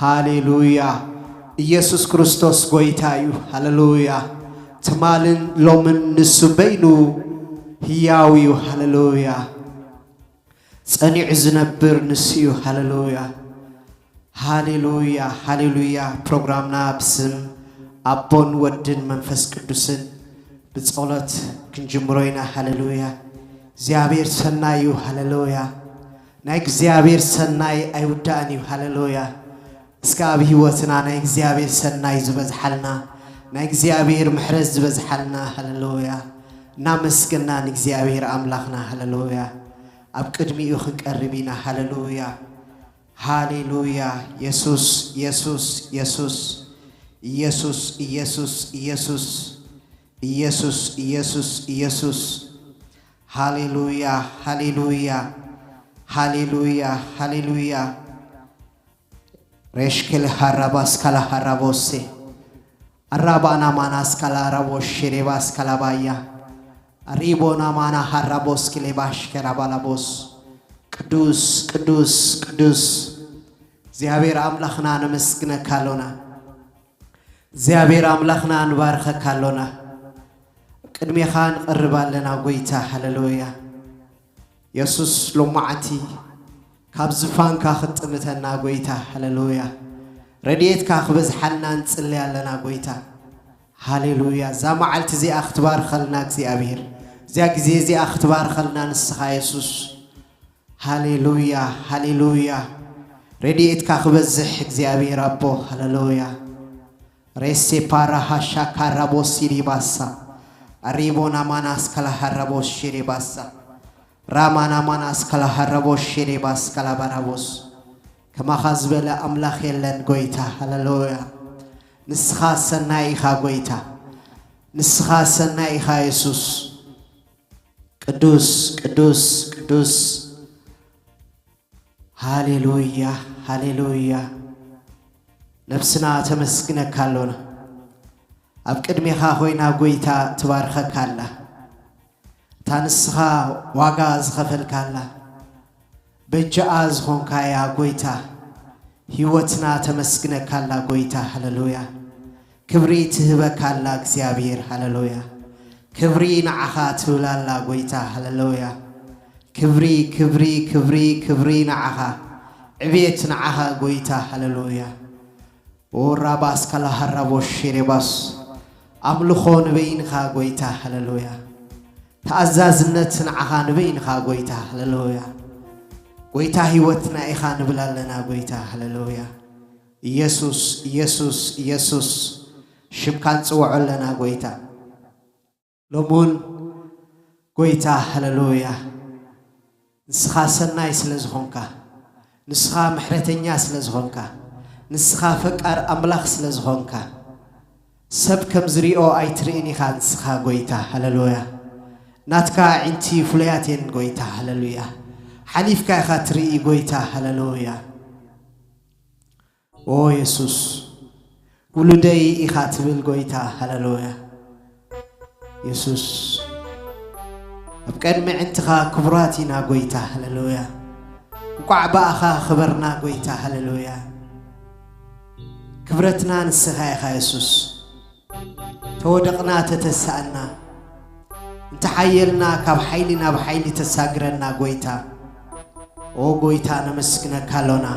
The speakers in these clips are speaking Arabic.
هاليلويا ኢየሱስ ክርስቶስ ጎይታ እዩ ሃሌሉያ ተማልን ሎምን ንስበይኑ ሕያው እዩ ሃሌሉያ ጸኒዕ ዝነብር ንስዩ ሃሌሉያ ሃሌሉያ ሃሌሉያ ፕሮግራምና ብስም አቦን ወድን መንፈስ ቅዱስን በጸሎት ክንጅምሮይና ሃሌሉያ እግዚአብሔር ሰናይ እዩ ሃሌሉያ ናይ እግዚአብሔር ሰናይ አይውዳን እዩ ሃሌሉያ እስካብ ህይወትና ናይ እግዚአብሔር ሰናይ ዝበዝሐልና ናይ እግዚአብሔር ምሕረት ዝበዝሐልና ሃሌሉያ ናመስግና እግዚአብሔር አምላክና ሃሌሉያ አብ ቅድሚኡ ክንቀርቢና ሃሌሉያ ሃሌሉያ ኢየሱስ ኢየሱስ ኢየሱስ ኢየሱስ ኢየሱስ ኢየሱስ ኢየሱስ ኢየሱስ ኢየሱስ ሃሌሉያ ሃሌሉያ ሃሌሉያ ሃሌሉያ رشكل هرباس كلا هربوسي الربانا ماناس كلا هربوس شريباس كلا بايا ريبونا مانا هربوس كلي باش كرابالابوس قدوس قدوس قدوس زيابير أملاخنا نمسكنا كالونا زيابير أملاخنا نبارخ كالونا قدمي خان قربان لنا قويتا هللويا يسوس لومعتي كابزفان كاخت متنا قويتا هللويا رديت كاخبز حنا نصلي لنا قويتا هللويا زمعلت زي اختبار خلنا እግዚአብሔር زي اختبار خلنا نسخ يسوس هللويا هللويا رديت كاخبز እግዚአብሔር አቦ هللويا ريسي بارا هاشا كارابوس سيريباسا اريبونا ماناس كلا هربوس شيريباسا رامانا ماناس كلا هربوس شيريباس كلا بارابوس كما خزبلا أملاخ يلن قويتا هللويا نسخا سنائخا قويتا نسخا سنائخا يسوس قدوس قدوس قدوس هللويا هللويا نفسنا تمسكنا كالونا أبقد ميخا خوينا قويتا تبارخا كالا تانسخا واغاز خفل كالا بجاز خونكا يا قويتا هيوتنا تمسكنا كالا قويتا هللويا كبري تهبا كالا እግዚአብሔር هللويا كبري نعخا تولالا قويتا هللويا كبري كبري كبري كبري نعخا عبيت نعخا قويتا هللويا وراباس كلا هربوش شيرباس أملخون بينخا قويتا هللويا تأزازنت نعخان بينخا قويتا هللويا قويتا هيوتنا إخان بلالنا قويتا هللويا يسوس يسوس يسوس شبكان سوعو لنا قويتا لومون قويتا هللويا نسخا سناي سلزخونكا نسخا محرتنيا سلزخونكا نسخا فكر أملاخ سلزخونكا سب كم زريئو أيتريني خان نسخا قويتا هللويا ناتكا عنتي فلياتين قويتا هللويا حليفكا خاطري قويتا هللويا او يسوس ولدي إخاتبل قويتا هللويا يسوس أبقى أنمي عندها كبراتنا قويتا هللويا وقعبا أخا خبرنا قويتا هللويا كبرتنا نسخا يا يسوس تودقنا تتسألنا انت حيلنا كاب حيلنا بحيلي تساقرنا قويتا او قويتا نمسكنا كالونا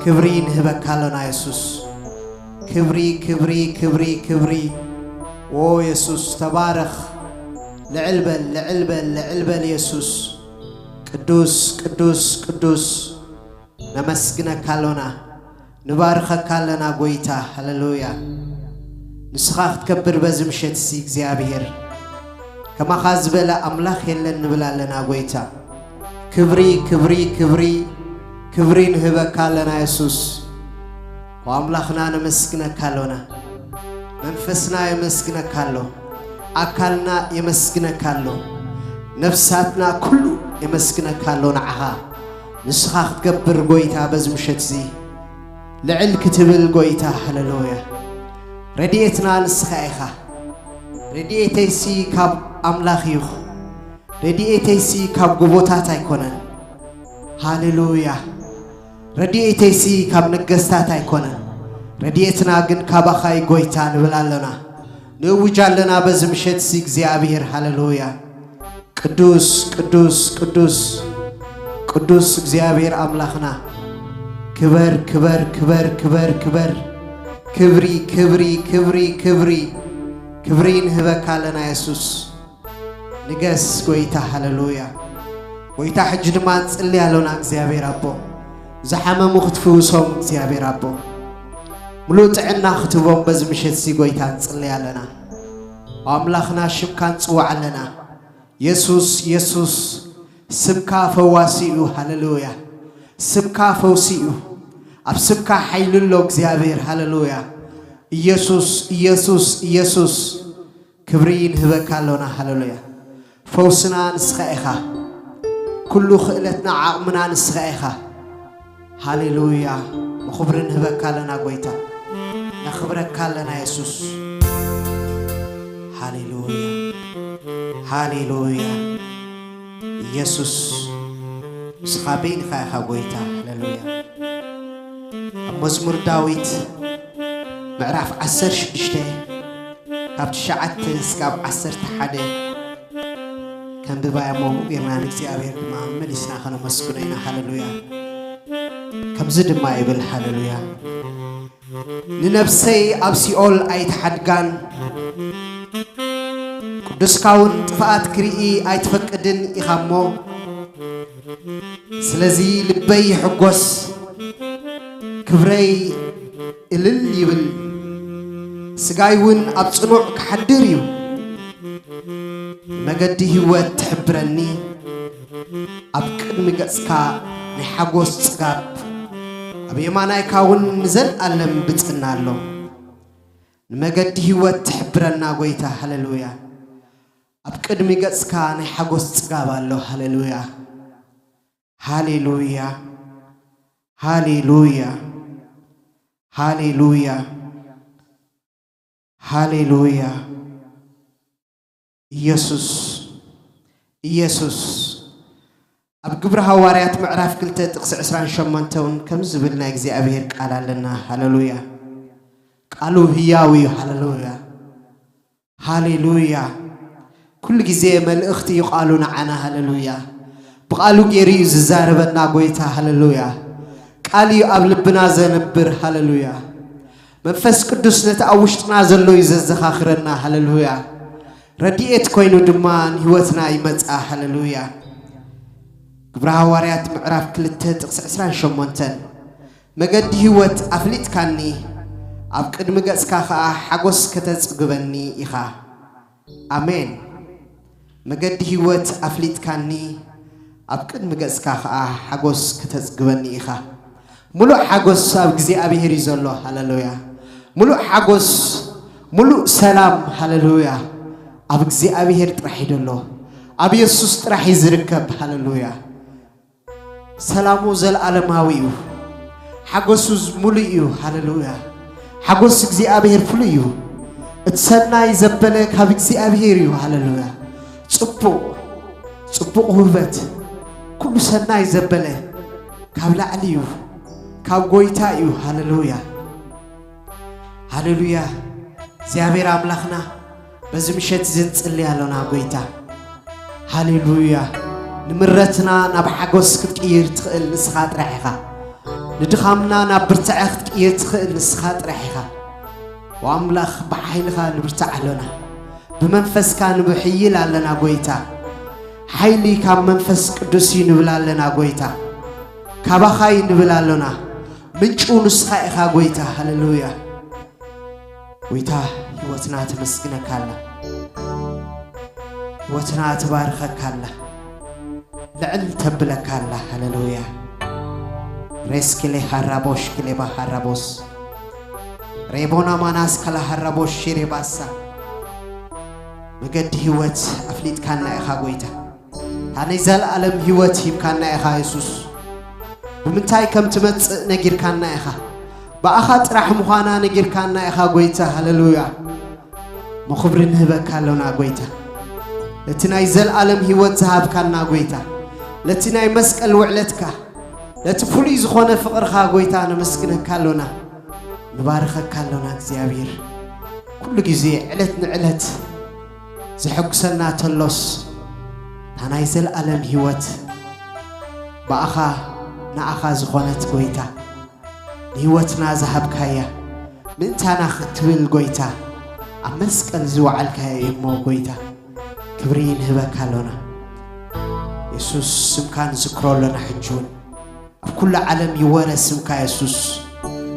كبرين هبا كالونا يسوس كبري كبري كبري كبري او يسوس تبارخ لعلبل لعلبل لعلبل يسوس قدوس قدوس قدوس نمسكنا كالونا نبارخ كالونا قويتا هللويا نسخاخ تكبر بزمشت سي እግዚአብሔር كما خازبلا أملاخ يلن نبلا لنا قويتا كبري كبري كبري كبري نهبا كالنا يسوس وأملاخنا نمسكنا كالونا منفسنا يمسكنا كالو أكلنا يمسكنا كالو نفساتنا كله يمسكنا كالو نعها نسخاخ تكبر قويتا بزمشت زي لعل كتبل قويتا هللويا رديتنا نسخايخا رديتيسي كاب أملاخيخ رديتيسي كاب قبوتات يكونن هاليلويا ረድኤተይሲ ካብ ነገስታት ኣይኮነን ረድኤትና ግን ካባኻይ ጎይታ ንብል ኣለና ንእውጅ ኣለና በዚ ምሸት ሲ እግዚአብሔር ሃሌሉያ ቅዱስ ቅዱስ ቅዱስ ቅዱስ እግዚአብሔር አምላኽና ክበር ክበር ክበር ክበር ክበር ክብሪ ክብሪ ክብሪ ክብሪ ክብሪን ህበካለና ኢየሱስ ንገስ ጎይታ ሃሌሉያ ጎይታ ሕጂ ድማ ጽሊ ያለውና እግዚአብሔር አቦ زحمم وختفوسهم እግዚአብሔር አቦ ሙሉ ጥዕና ክትቦም በዚ ምሽት ሲ ጎይታ እንጽልይ ኣለና አምላኽና ሽምካን ጽዋዕ ኣለና ኢየሱስ ኢየሱስ ስብካ ፈዋሲኡ ሃሌሉያ ስብካ ፈውሲኡ ኣብ ስብካ ኃይልሎ እግዚአብሔር ሃሌሉያ ኢየሱስ ኢየሱስ ኢየሱስ ክብሪን ህበካለና ሃሌሉያ ፈውስና ንስኸኢኻ ኩሉ ኽእለትና ዓቕምና ንስኸኢኻ هاليلويا مخبرين هبك لنا قويتا نخبرك لنا يسوس هاليلويا هاليلويا يسوس سخابين خايخا قويتا هاليلويا مزمور داويت معرف عسر شدشته كابت شعت سكاب عسر تحدي كان ببايا مومو يرنانك سيابير محمد إسناخنا مسكونينا هاليلويا كم زد ما يبل هاليلويا لنفسي أبسيول أيت حدقان قدس كون تفات كريئي أيت فكدن إخامو سلزي لبي حقوس كبري إلل يبل سقايون أبصنوع كحدريو مقدي هو تحبرني أبكد مقاسكا نحقوس تسقاب أبي ما نايكاون نزل ألم بتقنا له نمجد هو تحبرنا قويتا هاليلويا أبكد ميقاسكا نحقوس تسقاب له هاليلويا هاليلويا هاليلويا هاليلويا هاليلويا يسوس يسوس أب قبرها واريات معرف كل تقص عسران شمانتون كم زبلنا እግዚአብሔር ቃል አለና ሃሌሉያ ቃሉ ህያዊ ሃሌሉያ ሃሌሉያ كل ጊዜ መልእኽት ይቃሉና ዓና ሃሌሉያ በቃሉ ጌሪ ዝዛረበና ጎይታ ሃሌሉያ ቃል ኣብ ልብና ዘነብር ሃሌሉያ መንፈስ ቅዱስ ነታ አውሽጥና ዘሎ ይዘዘኻኽረና ሃሌሉያ ረድኤት ኮይኑ ድማ ህይወትና ይመጻ ሃሌሉያ قبرها واريات معرف كل تقص عسران شمونتن مجد هوت أفليت كاني أبقد مجلس كاخا حجوس كتزقبني إخا آمين مجد هوت أفليت كاني أبقد مجلس كاخا حجوس كتزقبني إخا ملو حجوس أبجزي أبي هريزولو هاللويا ملو حجوس ملو سلام هاللويا أبجزي أبي هرت رحيدولو أبي يسوس راح يزركب هاللويا سلامو زل عالماويو حقوسوز موليو هاللويا حقوس እግዚአብሔር ፍሉዩ እትሰናይ ዘበለ ካብ እግዚአብሔር እዩ ሃሌሉያ ጽቡቕ ውበት ኩሉ ሰናይ ዘበለ ካብ ላዕሊ እዩ ካብ ጎይታ እዩ ሃሌሉያ ሃሌሉያ እግዚአብሔር አምላኽና በዚ ምሽት ዝንጽልይ ያለና ጎይታ ሃሌሉያ نمرتنا نبحجوس كتير تقل نسخات رحيها ندخمنا نبرتع كتير تقل نسخات رحيها واملاخ بحيلها نبرتع لنا بمنفس كان بحيل لنا قويتا حيلي كان منفس قدسي نبلا لنا قويتا كبخاي نبلا لنا منشو نسخائها قويتا هللويا قويتا هوتنا تمسكنا كالا هوتنا تبارخك كالا لعل تبلك الله هللويا ريسكلي هربوش كلي بهربوس ريبونا ماناس كلا هربوش شيري باسا مجد هوت أفليت كان نايخا قويتا هاني زال ألم هوت هم كان نايخا يسوس بمنتاي كم تمت نجير كان نايخا بأخات رحمخانا نجير كان نايخا قويتا هللويا مخبرين هبك كالونا قويتا لتناي زال ألم هوت زهاب كان نا قويتا لتناي مسكال وعلتك لا تفولي زخونة فقر خاقويتا نمسكنك كالونا نبارخك كالونا እግዚአብሔር كل جزء علت نعلت زحق سنة تلص تنايزل ألم هيوت بأخا نأخا زخونة قويتا هيوتنا زهب كايا من تانا ختبل قويتا أمسك الزوع الكايا إمو قويتا كبرين هبا كالونا يسوس سمكان ذكرو لنا حجون بكل عالم يورى سمكا يسوس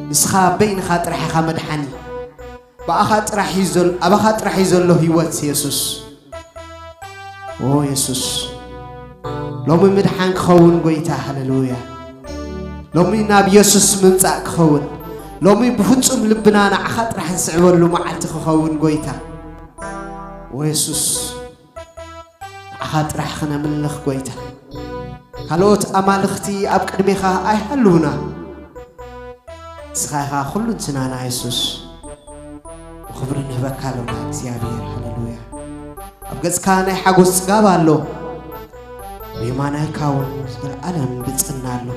نسخا بين خاطر حخا مدحني بأخات راح يزول أبخات راح يزول له هيوت يسوس أو يسوس لو من مدحن خون قويتا هللويا لو من ناب يسوس من تاك خون لو من بفتم لبنانا أخات راح نسعور له معلت خون قويتا ويسوس أخات راح خنا من لخ قويتا هلوت أمالختي أبقى دميخا أي هلونا سخايخا خلون سنانا يسوس وخبرنا هبكالونا እግዚአብሔር هللويا أبقى كان حقوس قابالو بيمانا يكاون العالم بتصنالو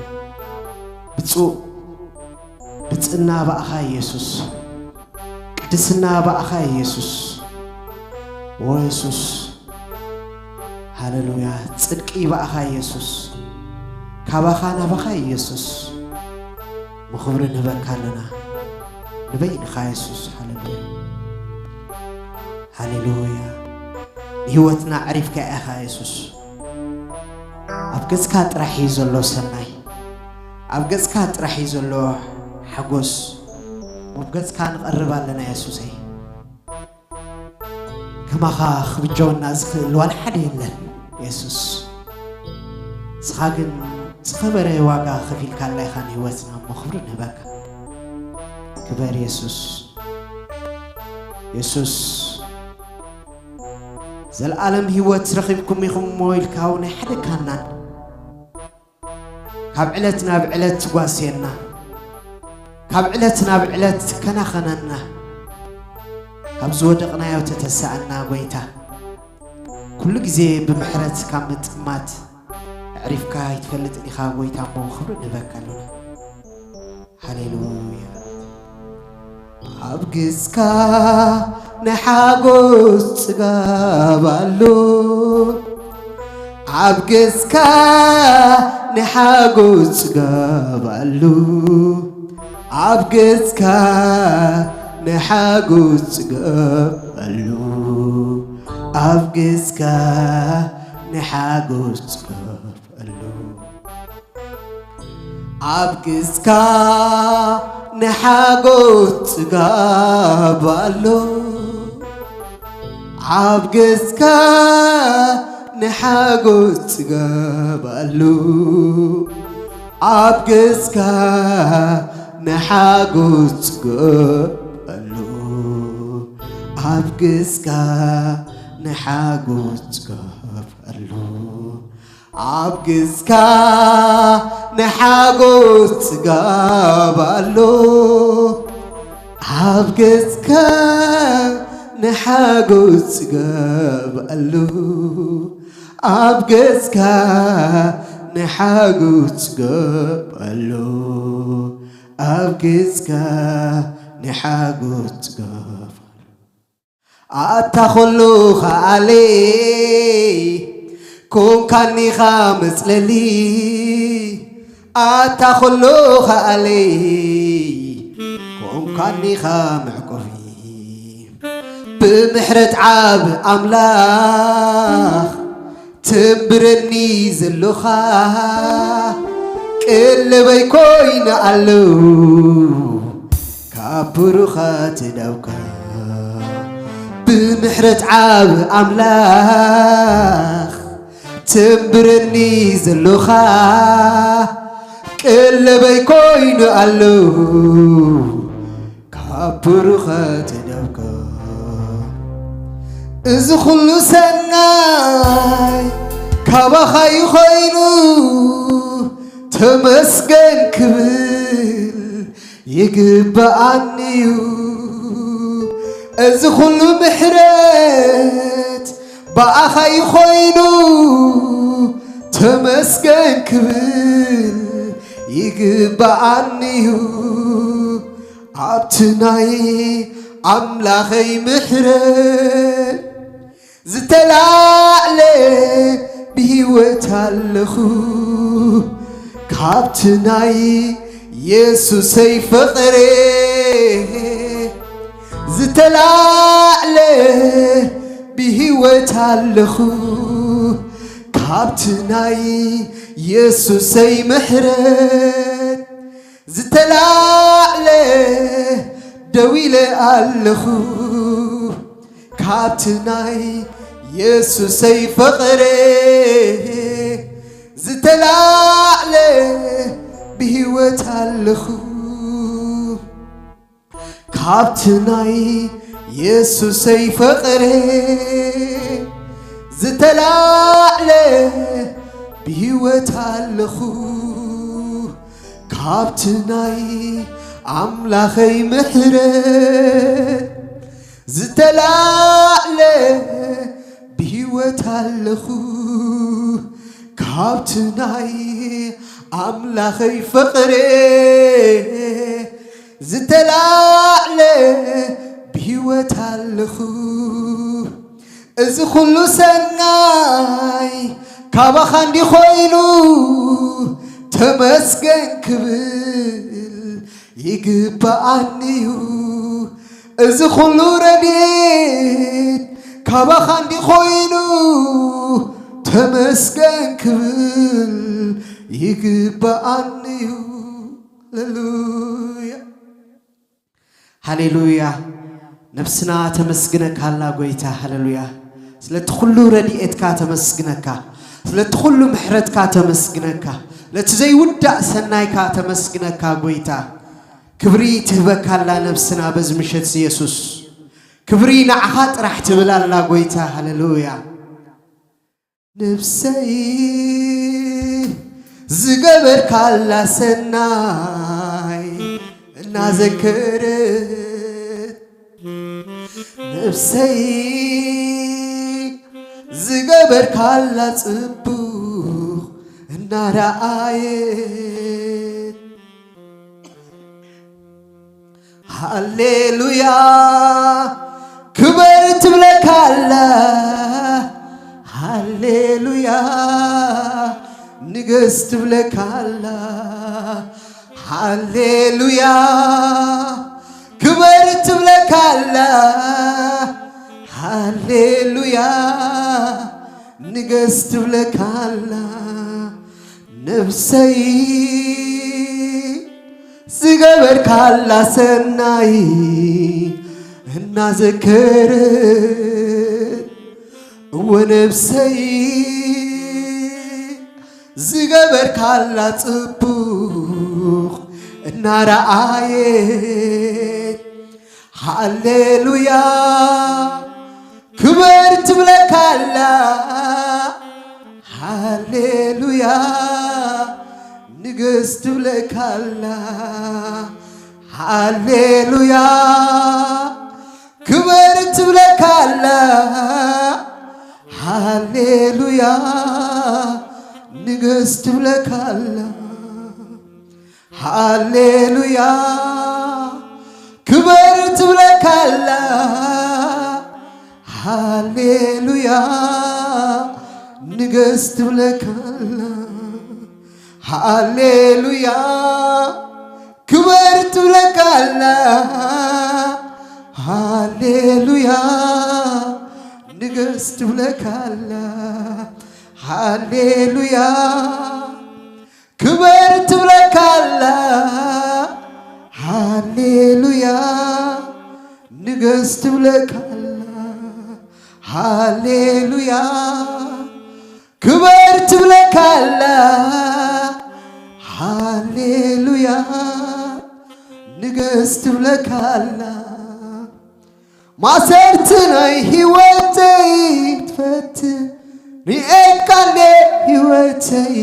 بتصنا بأخا يسوس قدسنا بأخا يسوس ويسوس هللويا صدقي بأخا يسوس كابخانا بأخا يسوس مخبرنا هبكالونا نبين خا يسوس هللويا هللويا هيوتنا عرفك يا أخا يسوس أبقى كات راح يزلو سناي أبقى كات راح يزلو حقوس وأبقى كان قرب لنا يسوسي كما خاخ بجونا زخل ولا حد يلا يسوس سخاجن سخبر واقع خفيل كان لا يخان هيوتنا مخبرنا بك كبار يسوس يسوس زل عالم هيوت رخيبكم يخم مويل كاون حدا كانان كاب علتنا بعلت قاسينا كاب علتنا بعلت كنا خننا كاب زودقنا يا وتتسعنا قويتا كل جزء بمحرت كامت مات عرفك يتفلت اني خا قويتا مو خبرنا بكالونا هللويا أبقسكا نحاقوس تقابلو أبقسكا نحاقوس تقابلو أبقسكا نحاقوس تقابلو أبقسكا نحاقوس تقابلو أبقسكا نحاقوت قابلو عبقسكا نحاقوت قابلو عبقسكا نحاقوت قابلو عبقسكا نحاقوت قابلو عبقسكا نحاقوت قابلو عبقسكا نحاقوت قابلو عبقسكا نحاقوت قابلو عبقسكا نحاقوت قابلو أتخلو خالي كون كاني خامس للي أتخلو خالي كون كاني خامعكوفي بمحرة عاب أملاخ تنبرني زلوخا كل بيكوين ألو كابروخا تدوكا بمحرة عاب أملاخ تنبرني زلوخا كل بيكوين ألو كابروخا تدوكا إذ خلو سناي كابخاي خينو تمسكن كبل يقبعنيو إذ خلو محرت بأخاي خينو تمسكن كبل ይግባአንዩ ኣብትናይ ኣምላኸይ ምሕረት ዝተላዕለ ብህይወት ኣለኹ ካብትናይ ኢየሱሰይ ፍቕሬ ዝተላዕለ ብህይወት ኣለኹ ካብትናይ ኢየሱሰይ ምሕረት ዝተላዕለ ደው ኢለ ኣለኹ ካብትናይ ኢየሱሰይ ፍቕሬ ዝተላዕለ ብህይወት ኣለኹ ካብትናይ ኢየሱሰይ ፍቕሬ ዝተላዕለ ብህይወት ኣለኹ ካብትናይ ኣምላኸይ ምሕረት ዝተላዕለ ብህይወት ኣለኹ ካብትናይ ኣምላኸይ ፍቕሬ ዝተላዕለ ብህይወት ኣለኹ እዚ ኩሉ ሰናይ ካባኻ እንዲኾይኑ ተመስገን ክብል ይግባአንዩ እዚ ኩሉ ረድኤት ካባኻ እንዲኾይኑ ተመስገን ክብል ይግባአንዩ ሃሌሉያ ሃሌሉያ ነፍስና ተመስግነካ አላ ጎይታ ሃሌሉያ ስለቲ ኩሉ ረድኤትካ ተመስግነካ ስለቲ ኩሉ ምሕረትካ ተመስግነካ ለቲ ዘይውዳእ ሰናይካ ተመስግነካ ጎይታ ክብሪ ትህበካ አላ ነፍስና በዚ ምሽት ኢየሱስ ክብሪ ንዓኻ ጥራሕ ትብል አላ ጎይታ ሃሌሉያ ነፍሰይ ዝገበርካ አላ ሰናይ እናዘከረት ነፍሰይ ዝገበርካ አላ ጽቡቕ እናረአየት ሃሌሉያ ክብር ትብለካ አላ ሃሌሉያ ንገስ ትብለካ አላ ሃሌሉያ ክብር ትብለካ አላ ሃሌሉያ ንገስ ትብለካ አላ ነፍሰይ ዝገበርካ አላ ሰናይ እናዘከረት ወነፍሰይ ዝገበርካ አላ ጽቡቕ እናረአየት ሃሌሉያ ክብር ትብለካ አላ ሃሌሉያ ንገስ ትብለካ አላ ሃሌሉያ ክብር ትብለካ አላ ሃሌሉያ ንገስ ትብለካ አላ ሃሌሉያ ክብር ትብለካ አላ ሃሌሉያ ንገስ ትብለካ አላ ሃሌሉያ ክብር ትብለካ አላ ሃሌሉያ ንገስ ትብለካ አላ ሃሌሉያ ክብር ትብለካ አላ ሃሌሉያ ንገስ ትብለካ አላ ሃሌሉያ ክብር ትብለካ አላ ሃሌሉያ ንገስ ትብለካ አላ ማሰርት ናይ ህይወተይ ትፈትህ ሪኤካ እንደ ህይወተይ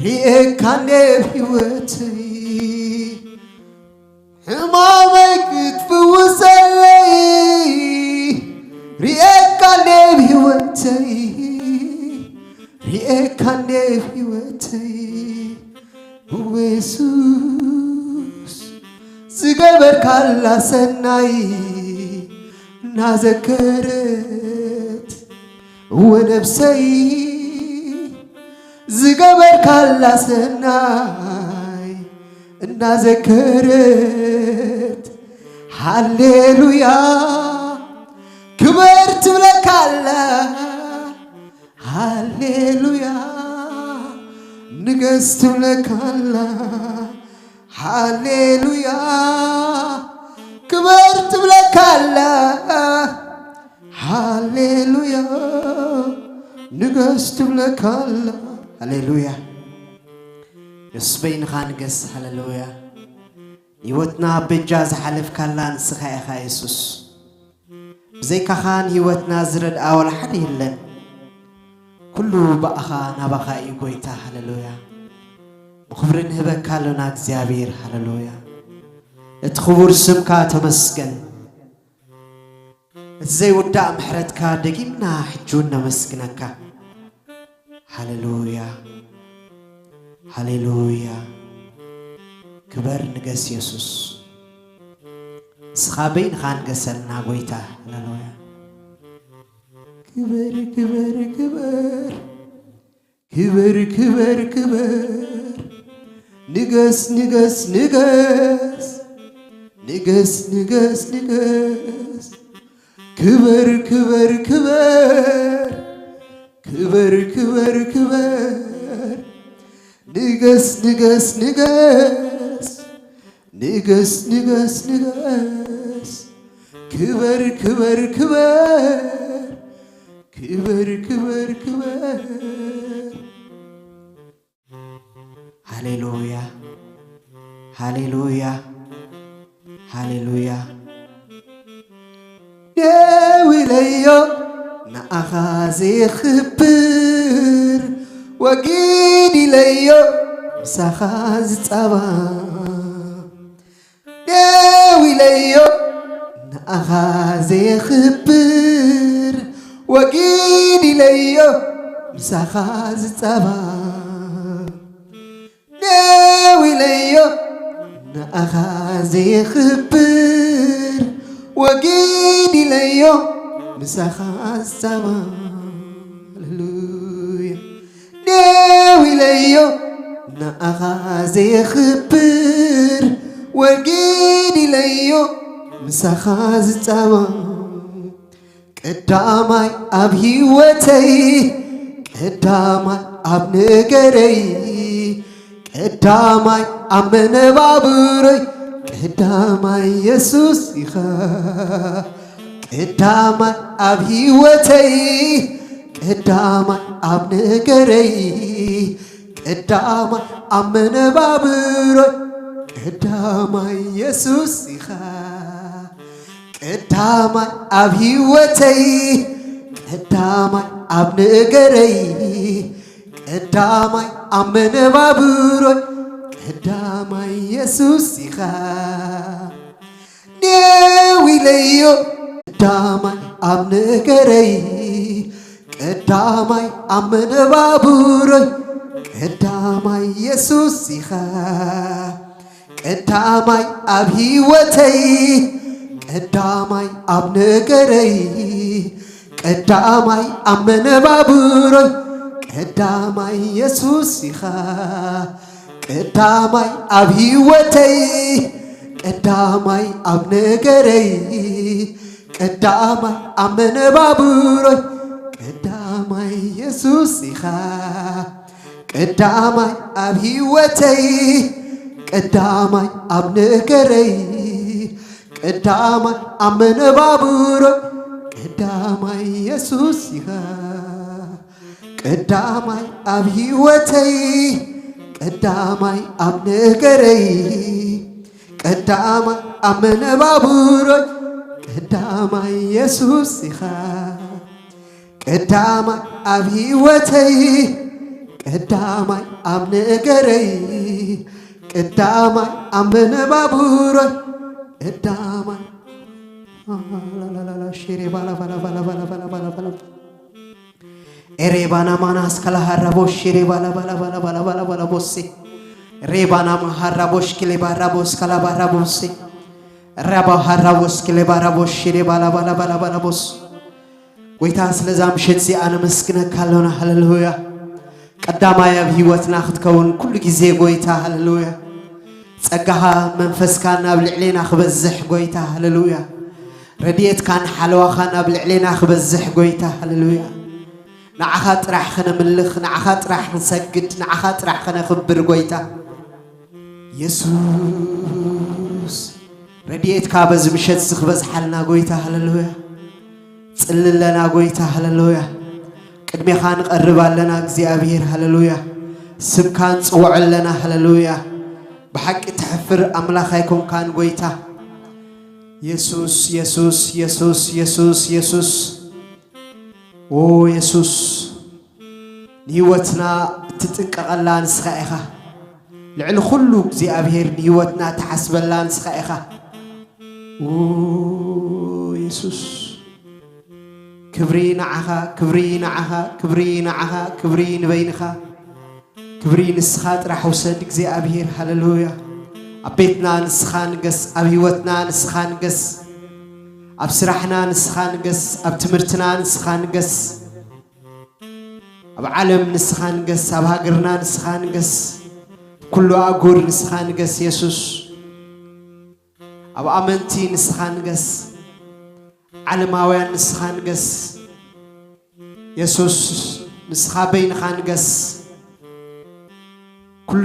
ሪኤካ እንደ ህይወተይ ሕማመይ ክትፍውሰለይ ሪኤካ እንደ ህይወተይ ሪኤካ እንደ ህይወተይ ዝገበር ካላ ሰናይ ናዘከረት ወነፍሰይ ዝገበር ካላ ሰናይ እናዘከረት ሃሌሉያ ክብር ትብለካለ ሃሌሉያ ንገስ ትብለካለ ሃሌሉያ ክብር ትብለካለ ሃሌሉያ ንገስ ትብለካለ ሃሌሉያ يسبين خانقس هللويا يوتنا بجاز حلف كالان سخايا خايسوس زي كخان يوتنا زرد أول حد يلن كله بأخا نبخا يقويتا هللويا مخبرين هبك كالونا اكزيابير هللويا اتخبور سمكا تمسكن زي ودا محردكا دقيمنا حجونا مسكنكا هللويا هاليلويا كبر نجس يسوس سخابين خان قسلنا قويتا هاليلويا كبر كبر كبر كبر كبر كبر نجس نجس نجس نجس نجس نجس كبر كبر كبر كبر كبر كبر نجس نجس نجس نجس نجس نجس كبر كبر كبر كبر كبر كبر هاليلويا هاليلويا هاليلويا يا ويليو نأخذ خبر وجيني ليو مسخاز تبا داوي ليو نأخذ خبر وجيني ليو مسخاز تبا داوي ليو نأخذ خبر وجيني ليو مسخاز تبا داوي ليو نأخذ خبر وجيني ليو مسخاز تما قدامي أب هيوتي قدامي أب نجري قدامي أب نبابري قدامي يسوس يخا قدامي أب هيوتي قدامي أب نجري قدامي أب نبابري قدامي يسوس يخا قدامي أب هيوتي قدامي أب نجري قدامي أب نبابري قدامي يسوس يخا داوي ليو قدامي أب نجري قدامي أب نبابري قدامي يسوس يخا قدامي أب هيوتي قدامي أب نجري قدامي أب نبابري قدامي يسوس يخا قدامي أب هيوتي قدامي أب نجري قدامي أب نبابري قدامي يسوس يخا قدامي أب هيوتي قدامي أب نجري قدامي أب نبابري قدامي يسوس يخا قدامي أب هيوتي قدامي أب نجري قدامي أب نبابري قدامي يسوس يخا قدامي أب هيوتي قدامي أب نجري قدامي أب نبابري قدامي لا لا لا لا شيري بالا بالا بالا بالا بالا بالا بالا إريبانا ماناس كلا هربوش شيري بالا بالا بالا بالا بالا بالا بوسي ريبانا مهربوش كلي باربوس كلا باربوسي ረባ ሐራቦስ ክለባራቦስ ሽሬባላባላባላባላቦስ ጎይታ ስለዛ ምሽት ዚአነ መስግነካለሁና ሃሌሉያ ቀዳማይ ኣብ ህይወትና ክትከውን ኩሉ ግዜ ጎይታ ሃሌሉያ ጸጋኻ መንፈስካ ናብ ልዕሌና ክበዝሕ ጎይታ ሃሌሉያ ረድኤትካን ሓለዋኻን ናብ ልዕሌና ክበዝሕ ጎይታ ሃሌሉያ ንዓኻ ጥራሕ ክነምልኽ ንዓኻ ጥራሕ ክንሰግድ ንዓኻ ጥራሕ ክነኽብር ጎይታ ኢየሱስ ረድኤትካ በዚ ምሽት ዝኽበዝሓልና ጎይታ ሃሌሉያ ጽልለና ጎይታ ሃሌሉያ ቅድሜኻ ንቐርብ ኣለና እግዚአብሔር ሃሌሉያ ስምካ ንጽውዕ ኣለና ሃሌሉያ بحق تحفر أملاك يكون قويتا يسوس يسوس يسوس يسوس يسوس أو يسوس نيوتنا تتنقق الله نسخائها لعل خلوك زي أبهر نيوتنا تحسب الله نسخائها أو يسوس كبرين عها كبرين عها كبرين عها كبرين بينها كبرين نسخات راح وصدق زي أبير هللويا أبيتنا نسخان قس أبيوتنا نسخان قس أبسرحنا نسخان قس أبتمرتنا نسخان قس أبعلم نسخان قس أبهاجرنا نسخان قس كله أقول نسخان قس يسوس أبأمنتي نسخان قس علماويان نسخان قس يسوس نسخابين خان قس كل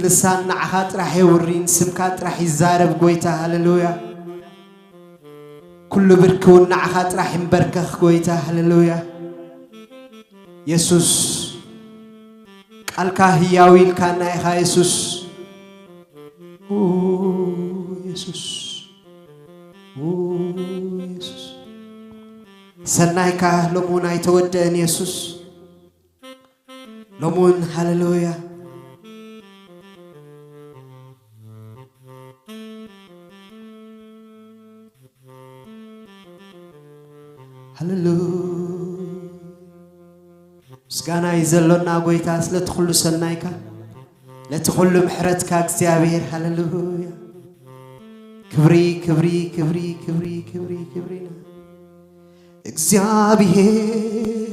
لسان نعهات راح يورين سمكات راح يزارب قويتا هللويا كل بركون نعهات راح ينبركخ قويتا هللويا يسوس قالك هياوي كان نايخا يسوس يسوس يسوس سنايكا لمون يتودن يسوس لمون هللويا هللويا مسكانا يزلونا قويتا لا تخلو سنايكا لا تخلو محرتك اكسيابير هللويا كبري كبري كبري كبري كبري كبرينا اكسيابير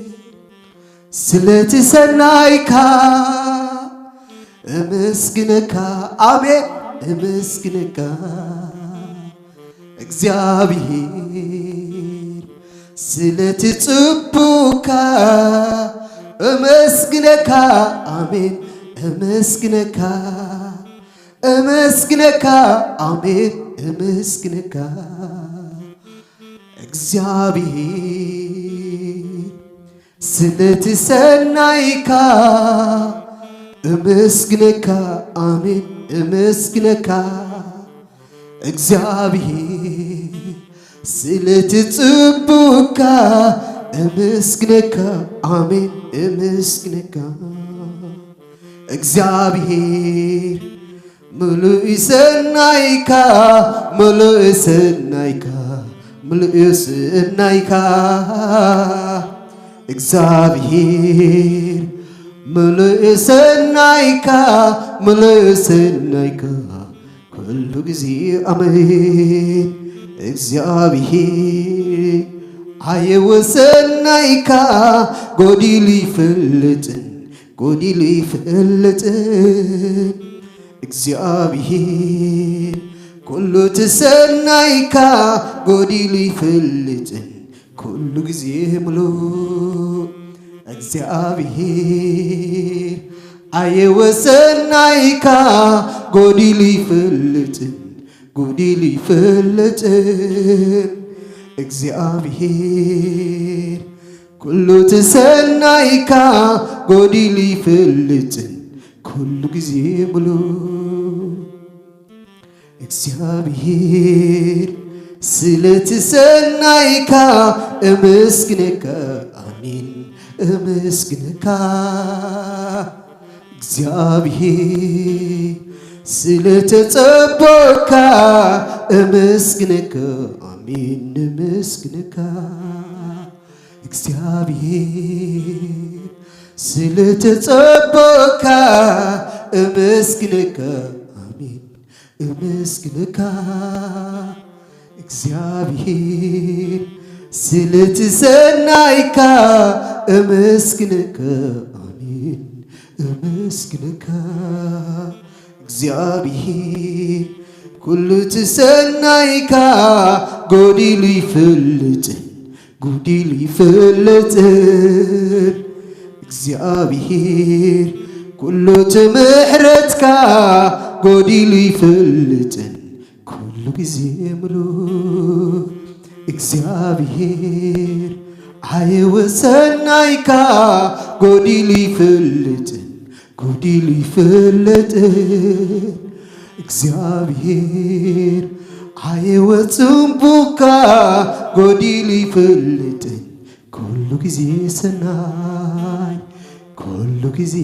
سلتي سنايكا امسكنكا امين امسكنكا اكسيابير سلتي تبوكا امسكنكا امين امسكنكا امسكنكا امين امسكنكا እግዚአብሔር ስለተሰናይካ እመስግነካ አሜን እመስግነካ እግዚአብሔር ስለተጽቡካ እመስግነካ አሜን እመስግነካ እግዚአብሔር ምሉእ ሰናይካ ምሉእ ሰናይካ ምሉእ ሰናይካ እግዚአብሔር ምሉእ ሰናይካ ምሉእ ሰናይካ ኩሉ ጊዜ አሜን እግዚአብሔር አየወሰናይካ ጎዲሉ ይፍልጥን ጎዲሉ ይፍልጥን እግዚአብሔር ኩሉ ተሰናይካ ጎዲሉ ይፍልጥን ኩሉ ጊዜ ሙሉ እግዚአብሔር አየወሰናይካ ጎዲሉ ይፍልጥን ጎዲሉ ይፍልጥን እግዚአብሔር ኩሉ ተሰናይካ ጎዲሉ ይፍልጥን ኩሉ ጊዜ ሙሉ እግዚአብሔር ስለተሰናይካ እመስግነካ አሜን እመስግነካ እግዚአብሔር ስለተጸበካ እመስግነካ አሜን እመስግነካ እግዚአብሔር ስለተጸበካ እመስግነካ አሜን እመስግነካ እግዚአብሔር ስለተሰናይካ እመስግንከ አሜን እመስግንከ እግዚአብሔር ኩሉ ተሰናይካ ጎዲሉ ይፍልጥን ጎዲሉ ይፍልጥን እግዚአብሔር ኩሉ ትምሕረትካ ጎዲሉ ይፍልጥን ኩሉ ጊዜ ምሉ እግዚአብሔር አይወሰናይካ ጎዲሉ ይፍልጥን ጎዲሉ ይፍልጥን እግዚአብሔር አይወጽምቡካ ጎዲሉ ይፍልጥን ኩሉ ጊዜ ሰናይ ኩሉ ጊዜ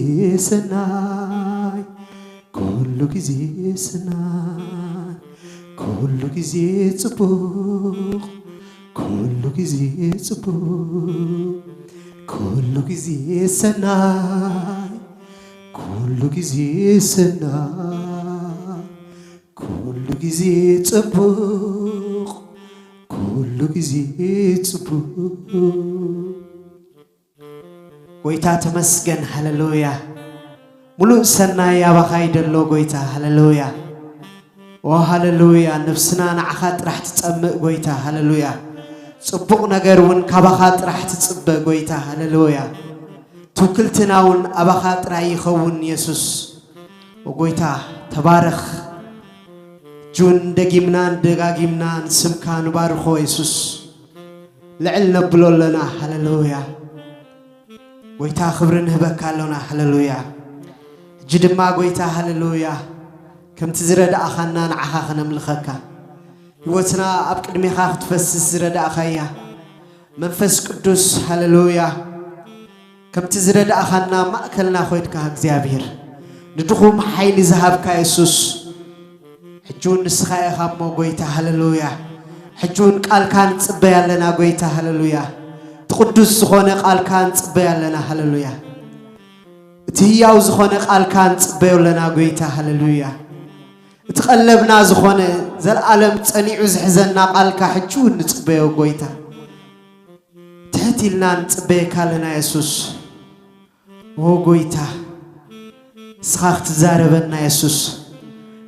ሰናይ ኩሉ ጊዜ ሰናይ ኩሉ ጊዜ ጽቡቕ ኩሉ ጊዜ ጽቡቕ ኩሉ ጊዜ ሰናይ ኩሉ ጊዜ ሰናይ ኩሉ ጊዜ ጽቡቕ ኩሉ ጊዜ ጽቡቕ ጎይታ ተመስገን ሃሌሉያ ሙሉእ ሰናይ አባኻ ይደሎ ጎይታ ሃሌሉያ ሃሌሉያ ነፍስና ንዓኻ ጥራሕ ትጸምእ ጎይታ ሃሌሉያ ጽቡቕ ነገር እውን ካባኻ ጥራሕ ትጽበ ጎይታ ሃሌሉያ ትውክልትና እውን አባኻ ጥራሕ ይኸውን ኢየሱስ ጎይታ ተባረኽ ጁን ደጊምናን ደጋጊምናን ስምካ ንባርኾ ኢየሱስ ልዕል ነብሎ ኣለና ሃሌሉያ ጎይታ ክብሪ ንህበካ ኣለና ሃሌሉያ እጅ ድማ ጎይታ ሃሌሉያ ከምቲ ዝረዳእኻና ንዓኻ ክነምልኸካ ህይወትና ኣብ ቅድሚኻ ክትፈስስ ዝረዳእኻያ መንፈስ ቅዱስ ሃሌሉያ ከምቲ ዝረዳእኻና ማእከልና ኮይድካ እግዚአብሔር ንድኹም ሓይሊ ዝሃብካ ኢየሱስ ሕጁን ንስኻ ኢኻ እሞ ጎይታ ሃሌሉያ ሕጁን ቃልካ ንጽበይ ኣለና ጎይታ ሃሌሉያ ትቅዱስ ዝኾነ ቃልካ ንጽበይ ኣለና ሃሌሉያ እቲ ህያው ዝኾነ ቃልካ ንጽበይ ኣለና ጎይታ ሃሌሉያ እቲ ቀለብና ዝኾነ ዘለዓለም ጸኒዑ ዝሕዘና ቃልካ ሕጁን ንጽበዮ ጎይታ ትሕቲልና ንጽበየካ ኣለና ኢየሱስ ጎይታ ንስኻ ክትዛረበና ኢየሱስ